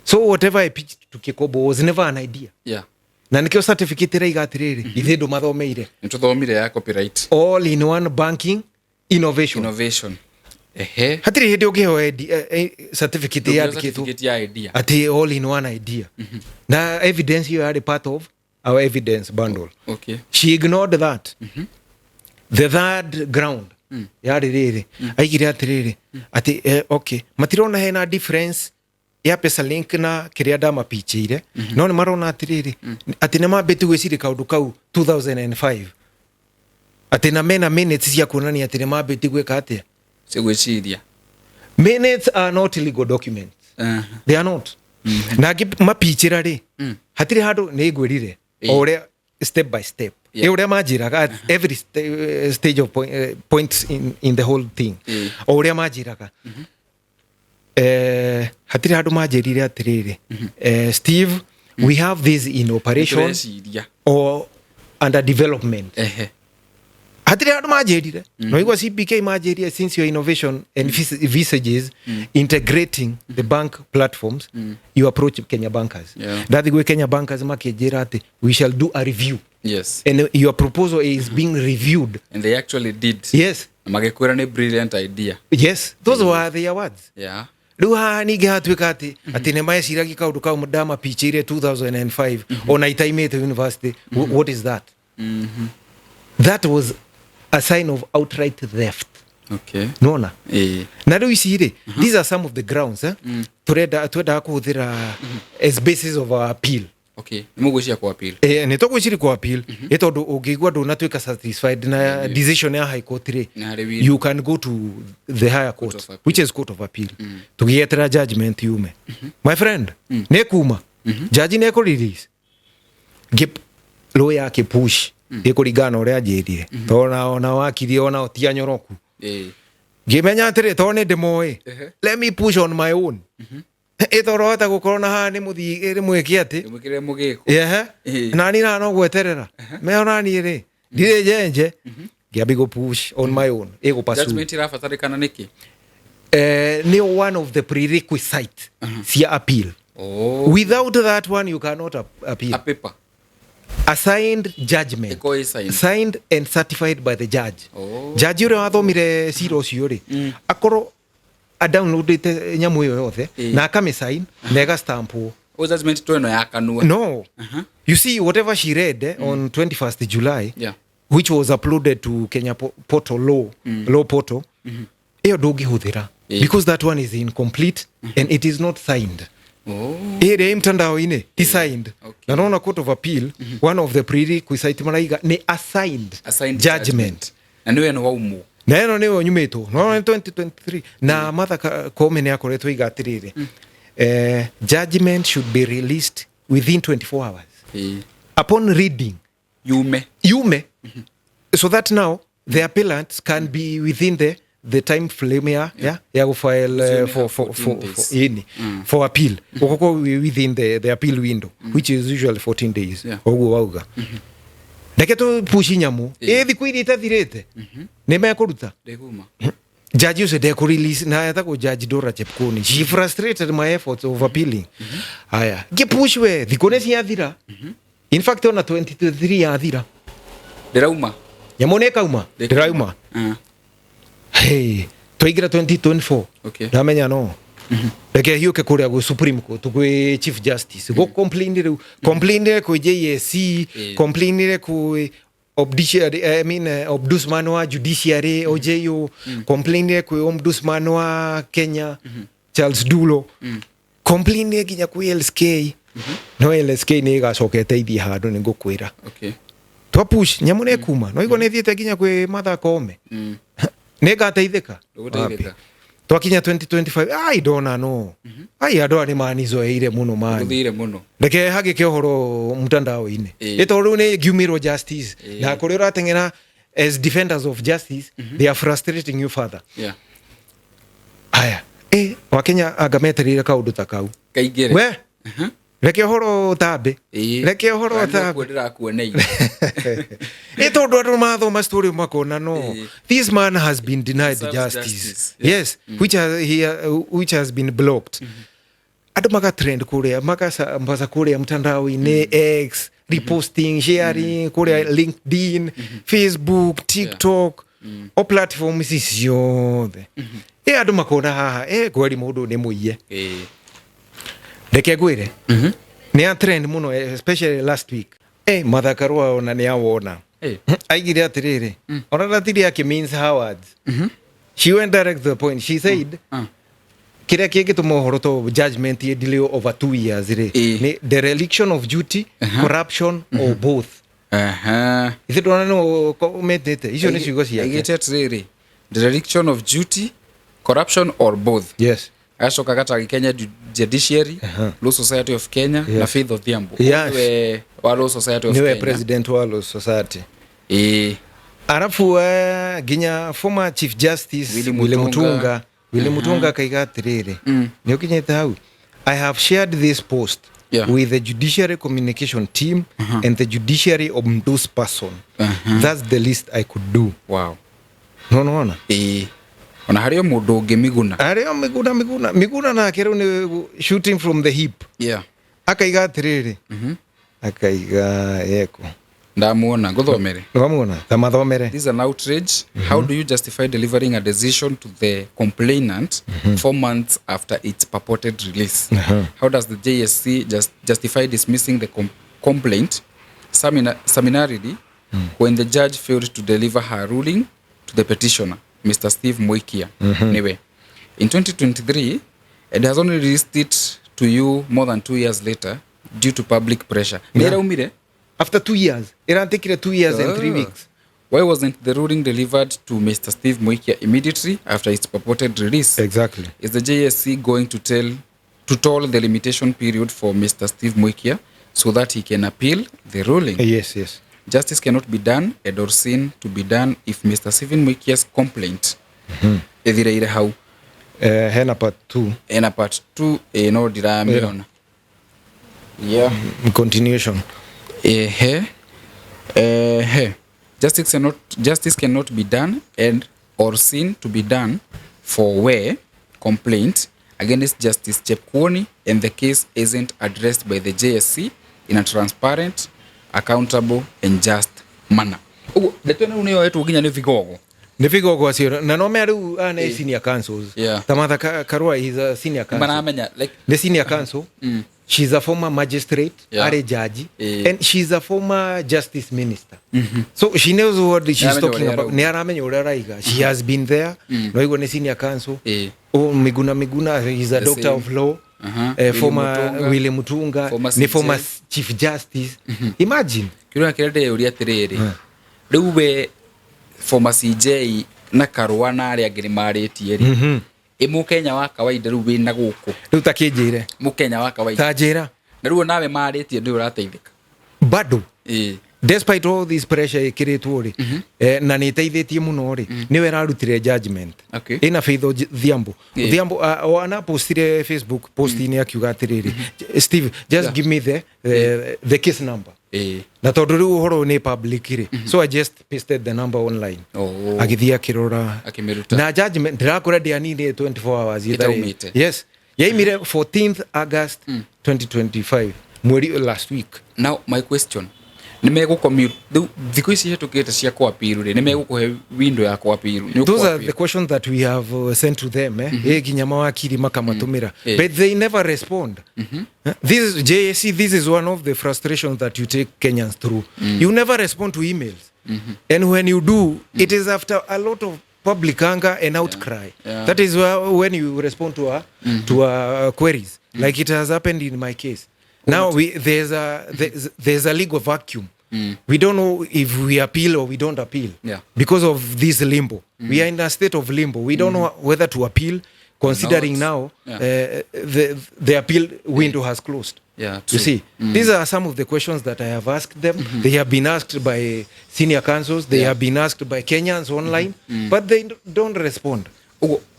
So whatever I pitched to Kekobo was never an idea. Yeah. Na nikio certificate reiga atiriri ithe ndo mathomeire nituthomeire ya copyright all in one banking innovation hatiri hindi ungiheo certificate ya idea ati all in one idea na evidence you are part of our evidence bundle. Okay. She ignored that. The third ground yari riri aigire atiriri ati okay matirona hena difference ya pesa link na kiria dama pichire no ni marona atiriri ati ne mabeti gwiciri kaundu kau 2005 ati na mena minutes cia kuonania ati ne mabeti gwika atia gwiciria. Minutes are not legal documents. They are not. Na mapichira ri hatiri handu ni gwirire ore step by step ore majiraga at every stage of points in the whole thing ore majiraga hatiri handu manjirire atiriri Steve, we have this in operation or under development. Hatiri handu manjirire no igwa CBK manjirire since your innovation envisages integrating the bank platforms you approach Kenya bankers. That the Kenya bankers makijira ati we shall do a review. Yes. And your proposal is being reviewed. And they actually did. Yes. Magekura ni brilliant idea. Yes. Those were their words. Yeah. Ruha nige hatuika ati ne maeciragia kaundu kau mudama pichire 2005 ona itaimete university. What is that? That was a sign of outright theft. Okay. Nona. Na riu icire these are some of the grounds turenda kuhuthira as basis of our appeal. Okay. Nimugwicira kwa appeal. Ni tugwicira kwa appeal itondu ungigwa ndunatuika satisfied na decision ya high court ri you can go to the higher court which is court of appeal tugietera judgment yume. My friend ne kuma judge ne ko release gip lawyer yake push ikuringana uria njirire ona wakiri ona otia nyoroku ngimenya atiri to ni ndimoi let me push on my own ithoro hata gukorwo na ha ni muthi rimwe kiati mukire mugiko nani na no gweterera me ona ni ri ndire jenje ngiambi go push on my own ego pasu judgment irafatarikana niki ni one of the prerequisite cia appeal. Without that one you cannot appeal. A paper, a signed judgment signed and certified by the judge. Judge ure wathomire cira ucio ri akorwo a downloadite nyamu iyo yothe na akame sign na ega stamp judgment to eno ya kanua. No. You see whatever she read on 21st July which was uploaded to Kenya portal law portal iyo ndungihuthira because that one is incomplete and it is not signed. Ere mtandao ine is signed. Na nona court of appeal one of the prerequisite maraiga ni assigned judgment. Na niwe no waumu na eno niwe nyumeto no 2023 na Martha Koome ne akoretwo igatirire judgment should be released within 24 hours upon reading yume so that now the appellants can be within the time frame ya file for appeal ukoko within the appeal window which is usually 14 days ogu wauga Deketo pushi nyamu thiku iri itathirite nimekuruta judge ucio ndekurelease na yatako judge Dora Chepkuni she frustrated my efforts of appealing haya gipush we thiku ne ciathira in fact on 23 yathira ndirauma nyamone kauma ndirauma hey twigira 2024 ndamenya no Reke hiyo ke kuria go Supreme Court go Chief Justice go complain ko JSC complain ko Ombudsman wa Judiciary OJO complain ko Ombudsman wa Kenya Charles Dulo complain ginya ko LSK no LSK ni gacokete ithi handu ni ngukwira twapush nyamune kuma no igo ne thiete ginya ko Martha Koome ne gateithika twakinya 2025 ai dona no ai andå ni manizoeire muno mani reke hage ke horo mtandao-ini itoru ni giumiro justice na kuri urateng'era as defenders of justice they are frustrating you further aya wakenya agameterire kaundu ta kau kaigire we reke horo tabe reke horo tabe ndirakuoneire itondo andu mathoma story makona no this man has been denied justice yes which has been blocked andu maga trend kuria makasambaza kuria mtandao-ini X reposting sharing kuria LinkedIn Facebook TikTok o platforms ciothe andu makona haha kweri mundu ni muiye reke gwire ni a trend muno especially last week Martha Karua ona ni awona aigire atiriri ona ratiri yake means Howards she went direct to the point she said kira kige tumohoro to judgment ye delay over 2 years ni dereliction of duty corruption or both is it one no comment icio ni ciugo cia aigite atiriri dereliction of duty corruption or both yes Ashoka kata Kenya Judiciary, Law Society of Kenya na Faith Odhiambo. Wa Law Society of Kenya. Niwe president wa Law Society. Arafu ginya former Chief Justice Willy Mutunga kaiga atiriri. Ni ukinyete hau. I have shared this post with the Judiciary Communication Team and the Judiciary Ombudsperson. That's the least I could do. Wow. No. Ona hario mundu ungi miguna na kero ni shooting from the hip akaiga atiriri akaiga yeko ndamuona guthomere ndamuona tamathomere this is an outrage how do you justify delivering a decision to the complainant 4 months after its purported release how does the JSC justify dismissing the complaint summarily when the judge failed to deliver her ruling to the petitioner Mr. Steve Muikia. Anyway, in 2023, it has only released it to you more than 2 years later due to public pressure. After 2 years. It took 2 years and 3 weeks. Why wasn't the ruling delivered to Mr. Steve Muikia immediately after its purported release? Exactly. Is the JSC going to toll the limitation period for Mr. Steve Muikia so that he can appeal the ruling? Yes. Justice cannot be done and or seen to be done if Mr. Stephen Muikia's complaint ethireire hau hena part 2 no diramiona continuation justice cannot be done and or seen to be done for where complaint against Justice Chepkwony and the case isn't addressed by the JSC in a transparent, accountable and just manner. Detona unio wetu ginya ni vigogo acio na no meru ana senior counsels Martha Karua is a senior counsel manamenya like the senior counsel she's a former magistrate are judge and she's a former justice minister so she knows what she's talking about ni aramenya uraraiga she has been there no igo ni senior counsel Miguna is a doctor of law former Willy Mutunga ni former chief justice imagine kiro kirete uri atiriri riu we former CJ na Karua na ari angiri marĩtie ri Mukenya wa kawaida riu wina guku riu takinjire Mukenya wa kawaida tanjira na riu nawe maritie ndio urateithika bado despite all this pressure ikiritwo ri na ni teithitie muno ri niwe rarutire judgment ina Faith Odhiambo ana postire Facebook post-ini akiuga atiriri Steve just give me the case number na tondu riu uhoro ni public ri so I just pasted the number online agithia kirora na judgment ndirakora ndianini 24 hours yes yaimire 14th August 2025 mweri last week. Now my question nimegucommute thiku ici hetukite cia kwa piru ri nimegukuhe window ya kwa piru. Those are the questions that we have sent to them ginya mawakiri makamatumira but they never respond. This is JSC, this is one of the frustrations that you take Kenyans through. You never respond to emails and when you do it is after a lot of public anger and outcry. That is when you respond to our queries like it has happened in my case. Now there's a legal vacuum. We don't know if we appeal or we don't appeal because of this limbo. We are in a state of limbo. We don't know whether to appeal, considering now the appeal window has closed. You see, these are some of the questions that I have asked them. They have been asked by senior counsels. They have been asked by Kenyans online, but they don't respond.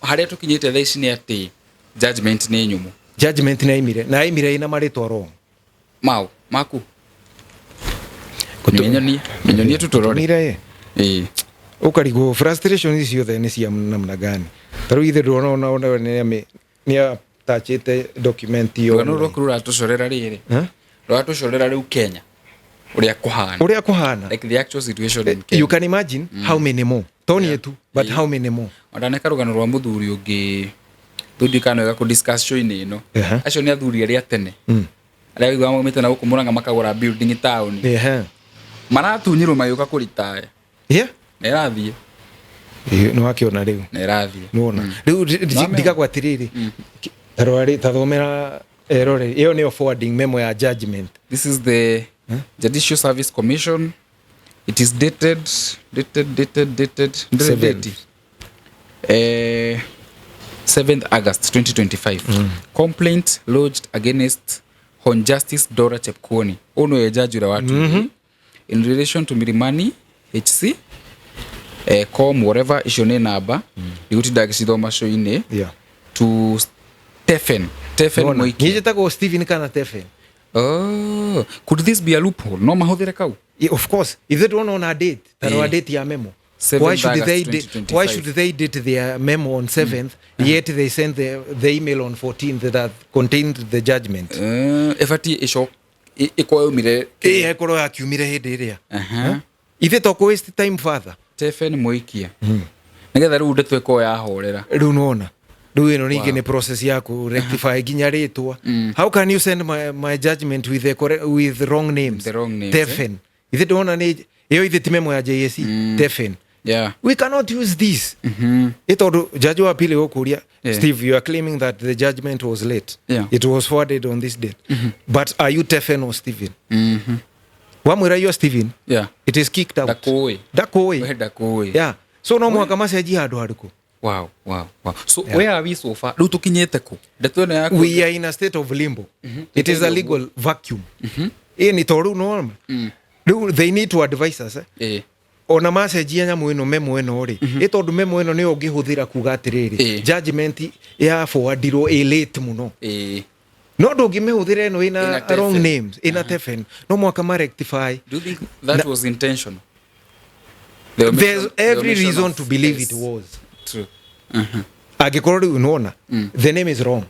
Haria tukinyite thaa ici ni ati judgment ni nyumu. Judgment na imire ina maritwa wrong. Mau maku kutumenyonie tutorore mire ukarigo frustration icio the ni cia namna gani taru ithe ndona ni atachite document yo no rokurura tucorera riri tucorera riu Kenya uria kuhana like the actual situation in Kenya. You can imagine how many more toni etu but how many more ondaneka rugano rwa muthuri ungi tudikano ga ku discussion ino acio ni athuri aria tene aria igwa mamite na gukumuranga makagura building town maratunyirwo mayuka kuritaya nerathie no wakiona riu nerathie nona riu ndikagwa tiriri tarwari tathomera erore iyo ni forwarding memo ya judgment. This is the Judicial Service Commission. It is dated 7th August 2025. Complaint lodged against Hon Justice Dora Chepkwony ono ya judge wa watu in relation to Milimani HC com whatever issue number igutida gicithoma show ine to Stephen Moiki. Nijetago Stephen kana Stephen. Oh, could this be a loophole? No mahuthire kau? Of course, if they don't on a date, tarwa date ya memo. Why should they date their memo on 7th yet they send the email on 14th that contained the judgment? Efati isho ikoyumire ekoro akiumire hindi iria ithe to waste time further. Stephen Moikia nigetha riu ndetwe ko ya horera riu nona riu ino ningi ni process ya ku rectify ginya ritwa. How can you send my judgment with wrong names? Stephen ithe ndona ni iyo ithe ti memo ya JSC Stephen. We cannot use this. Itodo judge wa pili okuria Steve, you are claiming that the judgment was late. It was forwarded on this date. But are you Stephen or Stephen? Wamwira you Stephen? It is kicked out. Dakoi. So no mwaka maseji hadu haduko. Wow. So where are we so far? Riu tukinyete ku? We are in a state of limbo. It is a legal vacuum. Ni toru normal. They need to advise us. Ona message ya nyamu ino memo ino ri itondu memo ino ni ungihuthira kuga atiriri judgment ya forwardirwo late muno no ndungimehũthĩra ino ina wrong names ina Stephen no mwaka ma rectify. Do you think that was intentional? There's every reason to believe it was true. Agikorwo unaona the name is wrong.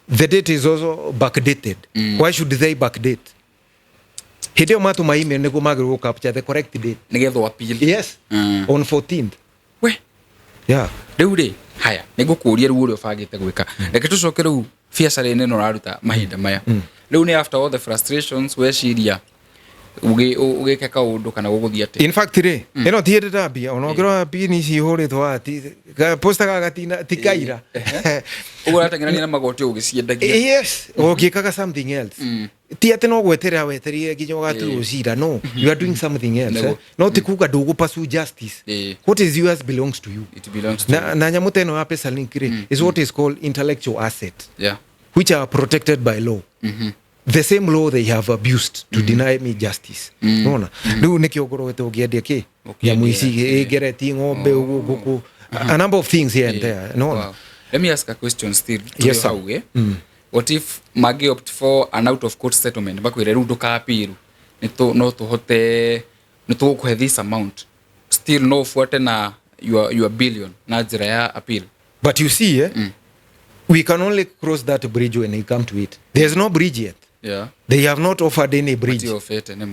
The date is also backdated. Why should they backdate? Hidio matu ma email nego magiro capture the correct date nigetho appeal. Yes on 14th riu ri haya nigukuria riu uri ubangite gwika reke tucoke riu biacara ine no raruta mahinda maya riu ni after all the frustrations weciria ugike kaundu kana guguthia ati. In fact ri ino tiende dabia ona ngiro bi ni ci huritwo ati posta gagatina tikaira uguratangirania na magoti ugiciendagia. Yes ugikaga something else ti ati no gweterera weterie ginya ugatuo cira no you are doing something else no ti kuga ndugu pursue justice what is yours belongs to you it belongs to na nyamu teno ya pesa link is what is called intellectual asset which are protected by law the same law they have abused to deny me justice nona riu nikio ngorowete ugiendia ki nyamu ici igereti ng'ombe guku a number of things here and there nona. Let me ask a question still. Yes, sir. What if magi opt for an out of court settlement bakwire ru ndukapiru no tuhote ni tukuhe this amount still no fuate na your billion na njira ya appeal? But you see we can only cross that bridge when we come to it. There's no bridge yet. They have not offered any bridge.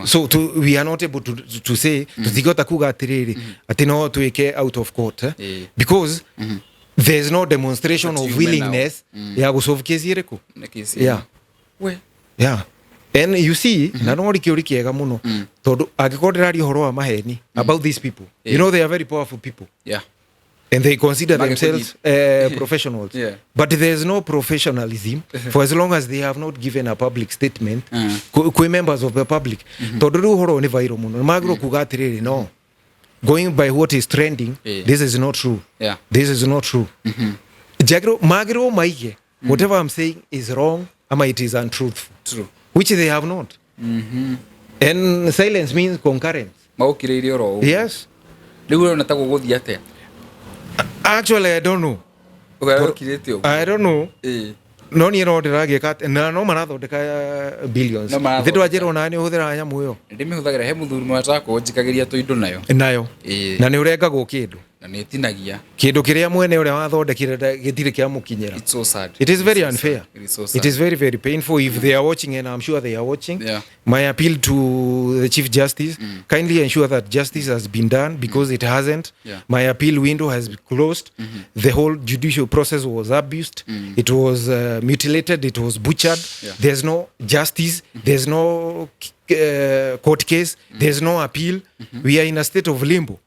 So we are not able to say tutigota kuga atiriri ati no tuike out of court because there's no demonstration of willingness ya gusolve case iriku. And you see na no rikiuri kiega muno tondu agikorderari horo wa maheni about these people. You know they are very powerful people. And they consider themselves professionals. But there's no professionalism for as long as they have not given a public statement kwe members of the public. Tondu ru horo ni viral muno magro kuga atiriri no going by what is trending this is not true. This is not true. Jagro magro maige whatever I'm saying is wrong ama it is untruthful, which they have not. And silence means concurrence. Maukiririo ro. Yes. Riu na tago guthia atia? Actually I don't know. I don't know. No ni no ndiragika na no marathondeka billions. Thindo ajero na ni uhuthira nyamu yo. Ndimihuthagira he muthuri mwatako njikagiria tuindo nayo. Na ni urengagwo kindu. Na ni tinagia. Kindu kiria mwene uria wathondekire gitire kia mukinyira. It's so sad. It is very unfair. It is very very painful if they are watching, and I'm sure they are watching. My appeal to the Chief Justice, kindly ensure that justice has been done because it hasn't. My appeal window has been closed. The whole judicial process was abused. It was mutilated. It was butchered. There's no justice. There's no court case. There's no appeal. We are in a state of limbo.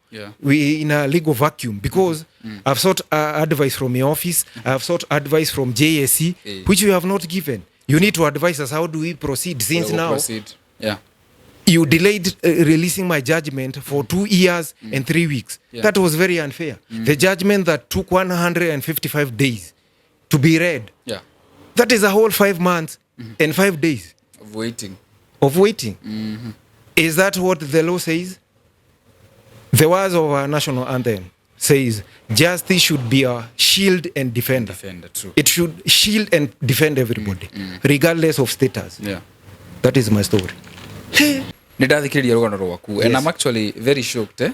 We in a legal vacuum because I've sought advice from your office. I've sought advice from JSC, which you have not given. You need to advise us how do we proceed since now. You delayed releasing my judgment for 2 years and 3 weeks. That was very unfair. The judgment that took 155 days to be read. That is a whole 5 months and 5 days of waiting. Is that what the law says? The words of our national anthem says justice should be a shield and defender. It should shield and defend everybody regardless of status. That is my story. Nĩndathikĩrĩria rũgano rwaku and I'm actually very shocked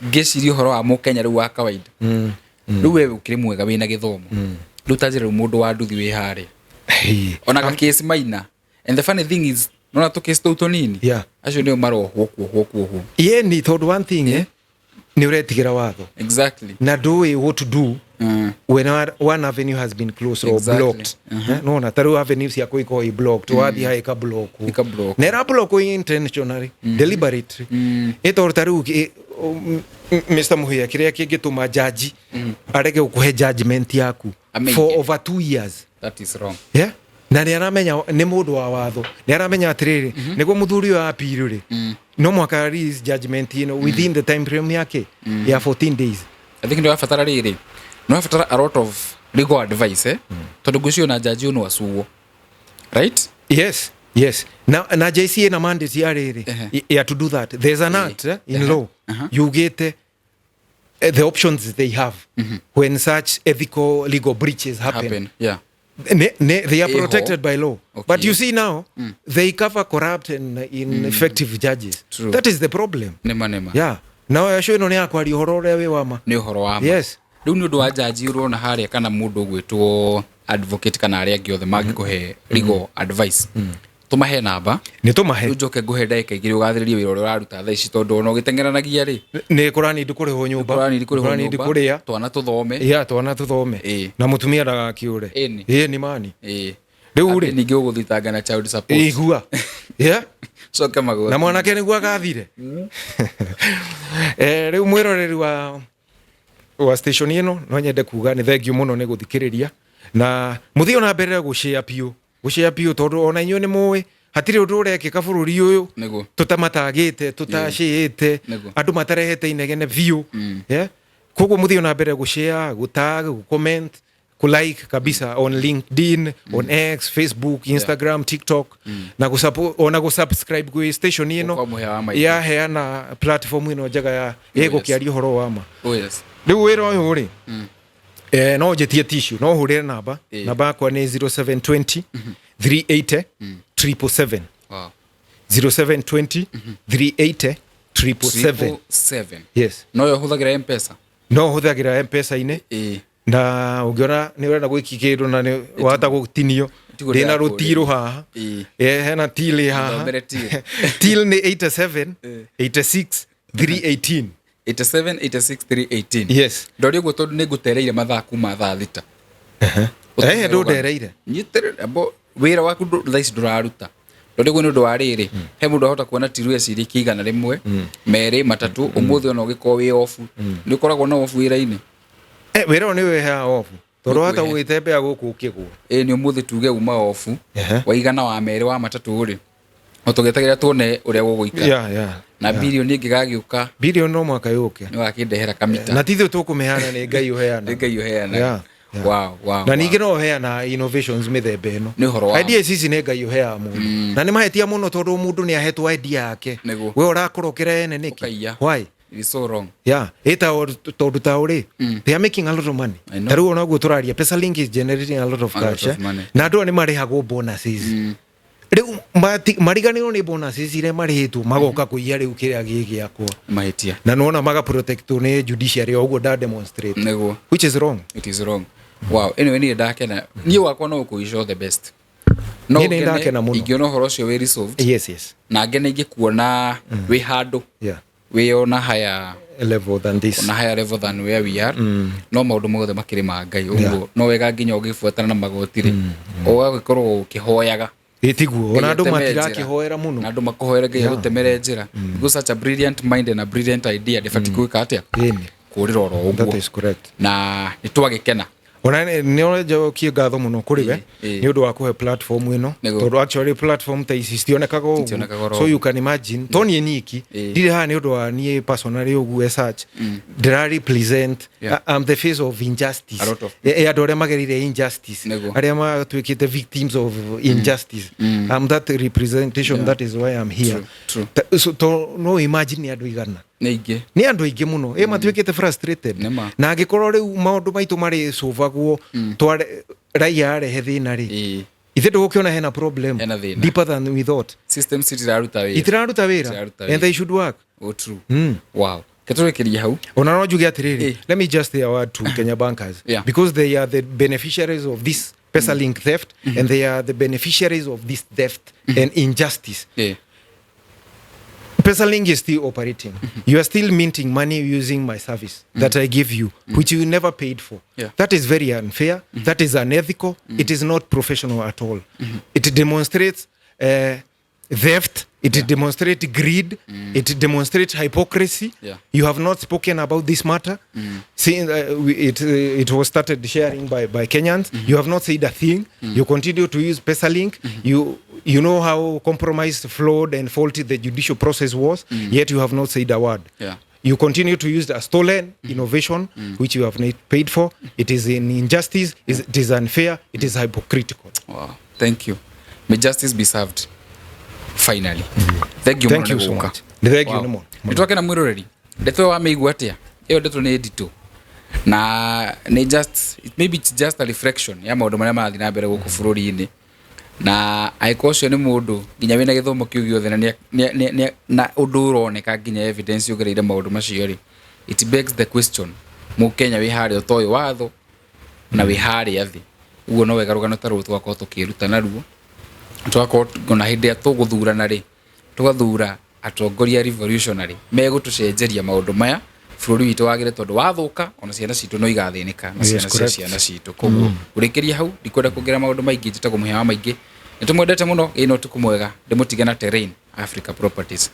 ngĩciria ũhoro wa mũkenya rĩu wa kawaida rĩu we ũkĩrĩ mwega wĩna gĩthomo rĩu tanjĩra rĩu mũndũ wa nduthi wĩ harĩa ona ga case maina and the funny thing is nona to case tũu tũnini acio nĩo marohwo kuohwo ni tondu one thing ni uretigira watho exactly na ndũĩ what to do when one avenue has been closed or blocked. Nona taru avenue cia kuiko blocked wathi haika block na era block intentionally deliberately ito taru Mr. Muhia kiria kingituma jaji arege ukuhe judgment yaku for over 2 years. That is wrong. Na ni aramenya ni mundu wa watho ni aramenya atiriri niguo muthuri wa appeal ri no mwaka release judgment within the time frame yake ya 14 days. I think ndio afatara riri no afatara a lot of legal advice tondu gucio na jaji uno wasuo right. Yes na JCA na mandate ya riri ya to do that. There's an act in law you get the options they have when such ethical legal breaches happen. They are protected by law. But you see now they cover corrupt and ineffective judges. That is the problem. Nema. Now I show you no akwari horo ria we wama ni horo wama. Riu ni undu wa jaji urona haria kana mundu gwitwo advocate kana aria giothe magikuhe legal advice tumahe namba ni tumahe ujoke nguhe ndaika igiri ugathiririe wira uria uraruta thaa ici tondu ona ugitengeranagia ri ni kurani ndikuriho nyumba ndikuria twana tuthome twana tuthome na mutumia ndagakiure ni mani riu ri ningi uguthitanga na child support igua so kama go na mwanake niguo agathire riu mwiroreri wa station ino no nyende kuga ni thank you muno ni guthikiriria na muthio na mbere gushare piu gushare bio tondu ona inyo ni muwe hatire undu urekika bururi uyu tutamatagite tutashite andu matarehete inegene view koguo muthio na mbere gushare gutag comment kulike kabisa on LinkedIn on X Facebook Instagram TikTok na ona gusubscribe gwi station ino ya heana platform ino njaga ya gukiaria horo wa ma riu wira uyu ri no jetie tissue no hurire namba yakwa ni 0720 380 777 wow 0720 380 777 yes no yo huthagira M-Pesa ine na ungiona ni urenda gwikikiru na ni wata gutinio ndina rutiru haha hena tili haha til ni 87 86 318 87 86 318 yes ndori guo tondu ni ngutereire mathaa kuma thaa thita ndo ndereire nyitere abo wira waku thaici nduraruta ndori guo ni ndu wariri he mundu ahota kuona tiru eciri kiigana rimwe meri matatu umuthi ona ugiko wi off ni ukoragwo na off wira-ini wira ni we ha off toro hata gwitembea guku ukigwo ni umuthi tuge uma off waigana wa meri wa matatu ri otugetagira tuone uria guguikara na bilioni ingigagiuka bilioni no mwaka yuke ni wakindehera kamita na tithio tukumeana ni ngai uheana wow na ningi no heana innovations mithemba ino idea cici ni ngai uhea mundu na ni mahetia muno tondu mundu ni ahetwo idea yake we urakorokera ene niki why it is so wrong eta tondu ta uri they are making a lot of money taru ona guo turaria Pesalink is generating a lot of cash na andu ni marihagwo bonuses riu mariganirwo ni bonuses ire marihitwo magoka kuiya riu kiria gigiakwo mahetia na nona maga protect ni judiciary oguo da demonstrate which is wrong it is wrong wow anyway ni ndakena ni wakwa no kuisho the best no ni ndakena muno igiono horo cio we resolved yes na ngene ingikuona we handu we ona higher level than this on a higher level than where we are no maundu mothe makiri ma ngai uguo no wega nginya ugifuatana na magotiri ogagikorwo ukihoyaga itiguo ona andu matirakihoera muno na andu makuhoera ngai gutemere njira go such a brilliant mind and a brilliant idea defati kuika atia kurira oro uguo that is correct na nitwagikena ona ni ojokie ngatho muno kuri we ni undu wa kuhe platform ino tondu actually platform ta ici cionekaga uguo so you can imagine toni niki ndire ha ni undu wa ni personally ugu search ndira represent I'm the face of injustice andu aria magerire injustice aria matwikite victims of injustice I'm that representation that is why I'm here so to no imagine andu igana ni andu ingi muno matwikite frustrated na angikorwo riu maundu maitu mari sovagwo tware raia rehe thina ri ithe ndugukiona hena problem deeper than we thought system itiraruta wira and they should work true wow keturekeria hau ona no juge atiriri let me just say a word to Kenya bankers because they are the beneficiaries of this Pesalink theft and they are the beneficiaries of this theft and injustice Pesalink is still operating. You are still minting money using my service that I give you, which you never paid for. That is very unfair. That is unethical. It is not professional at all. It demonstrates theft. It demonstrates greed. It demonstrates hypocrisy. You have not spoken about this matter. Since it was started sharing by Kenyans. You have not said a thing. You continue to use Pesalink. You know how compromised, flawed and faulty the judicial process was, yet you have not said a word. You continue to use a stolen innovation, which you have not paid for. It is an injustice, it is unfair, it is hypocritical. Wow. Thank you. May justice be served. Finally. Thank you so much. Thank you no more. Nitwake na mwiroreri. Ndeto wa meigua atia. Iyo ndeto ni editor. Na ni maybe it's just a reflection ya maundu maria marathi na mbere guku bururi-ini. Na aikocio ni mundu nginya wina githomo kiu giothe na undu uroneka nginya evidence ugereire maundu macio ri it begs the question mu Kenya wi hari utoyo watho na wi hari athi uguo no wega rugano taru twako tukiruta naruo twako ngona hindi ya tuguthurana ri tugathura atongoria revolutionary megutucenjeria maundu maya bururi witu wagire tondu wathuka ona ciana citu no igathinika na ciana citu koguo urikiria hau ndikwenda kugira maundu maingi njitagwo muhewa maingi nitumwendete muno ino tukumwega ndimutige na Terrain Africa Properties.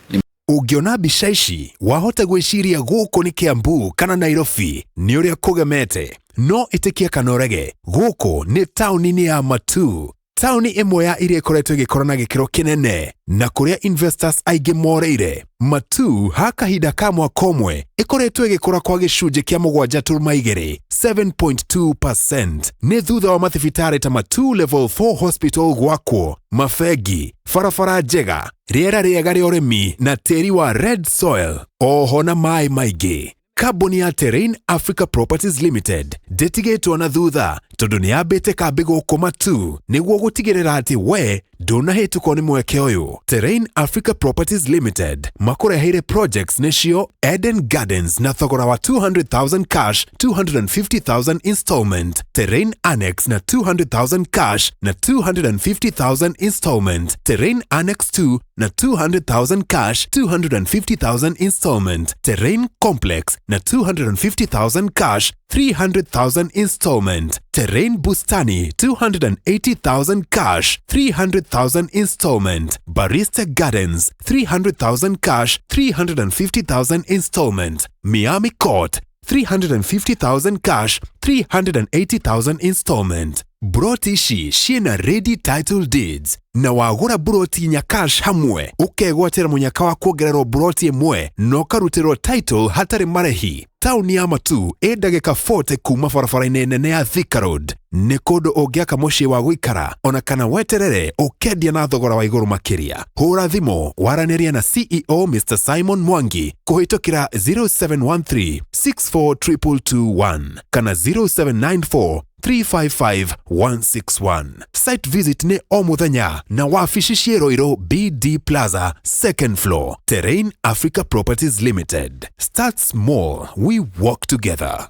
Ungiona mbica ici wahota gwiciria guku ni Kiambu kana Nairobi ni uria kugemete no itikia kana urege guku ni tauni-ini ya Matu tauni imwe ya iria ikoretwo igikora na gikiro kinene na kuria investors aingĩ moreire. Matu ha kahinda ka mwaka ũmwe ikoretwo igikora kwa gĩcunjĩ kĩa 7.2 7.2%. Nĩ thutha wa mathibitarĩ ta Matu Level 4 Hospital gwakwo, mafegi, barabara njega, rĩera rĩega rĩa ũrĩmi na tĩri wa red soil, oho na maĩ maingĩ. Kambuni ya Terrain Africa Properties Limited ndĩtigĩtwo na thutha tondũ nĩyambĩte kambĩ gũkũ Matu nĩguo gũtigĩrĩra atĩ we ndũnahĩtũkwo nĩ mweke ũyũ. Terrain Africa Properties Limited makũreheire projects nĩcio Eden Gardens na thogora wa 200,000 cash, 250,000 installment, Terrain Annex na 200,000 cash na 250,000 installment, Terrain Annex 2 na 200,000 cash, 250,000 installment, Terrain Complex na 250,000 cash, 300,000 installment, Terrain Bustani 280,000 cash, 300,000 installment, Barista Gardens 300,000 cash, 350,000 installment, Miami Court 350,000 cash, 380,000 installment. Broti ici ciena ready title deeds na wagura broti nya cash hamwe ukegwatira munyaka wa kuongererwo broti imwe no karutirwo title hatari marehi. Tauni ya Matu ndagika 40 kuma barabara-inĩ nene ya Thika Road. Nĩ kũndũ ũngĩaka mũciĩ wa gũikara ona kana weterere ũkendia na thogora wa igũrũ makĩria. Hũra thimũ waranĩria na CEO Mr. Simon Mwangi kũhĩtũkĩra 0713 642221 kana 0794 355-161. Site visit ni o muthenya na wafici ciĩroirwo BD Plaza, second floor. Terrain Africa Properties Limited. Start small, we walk together.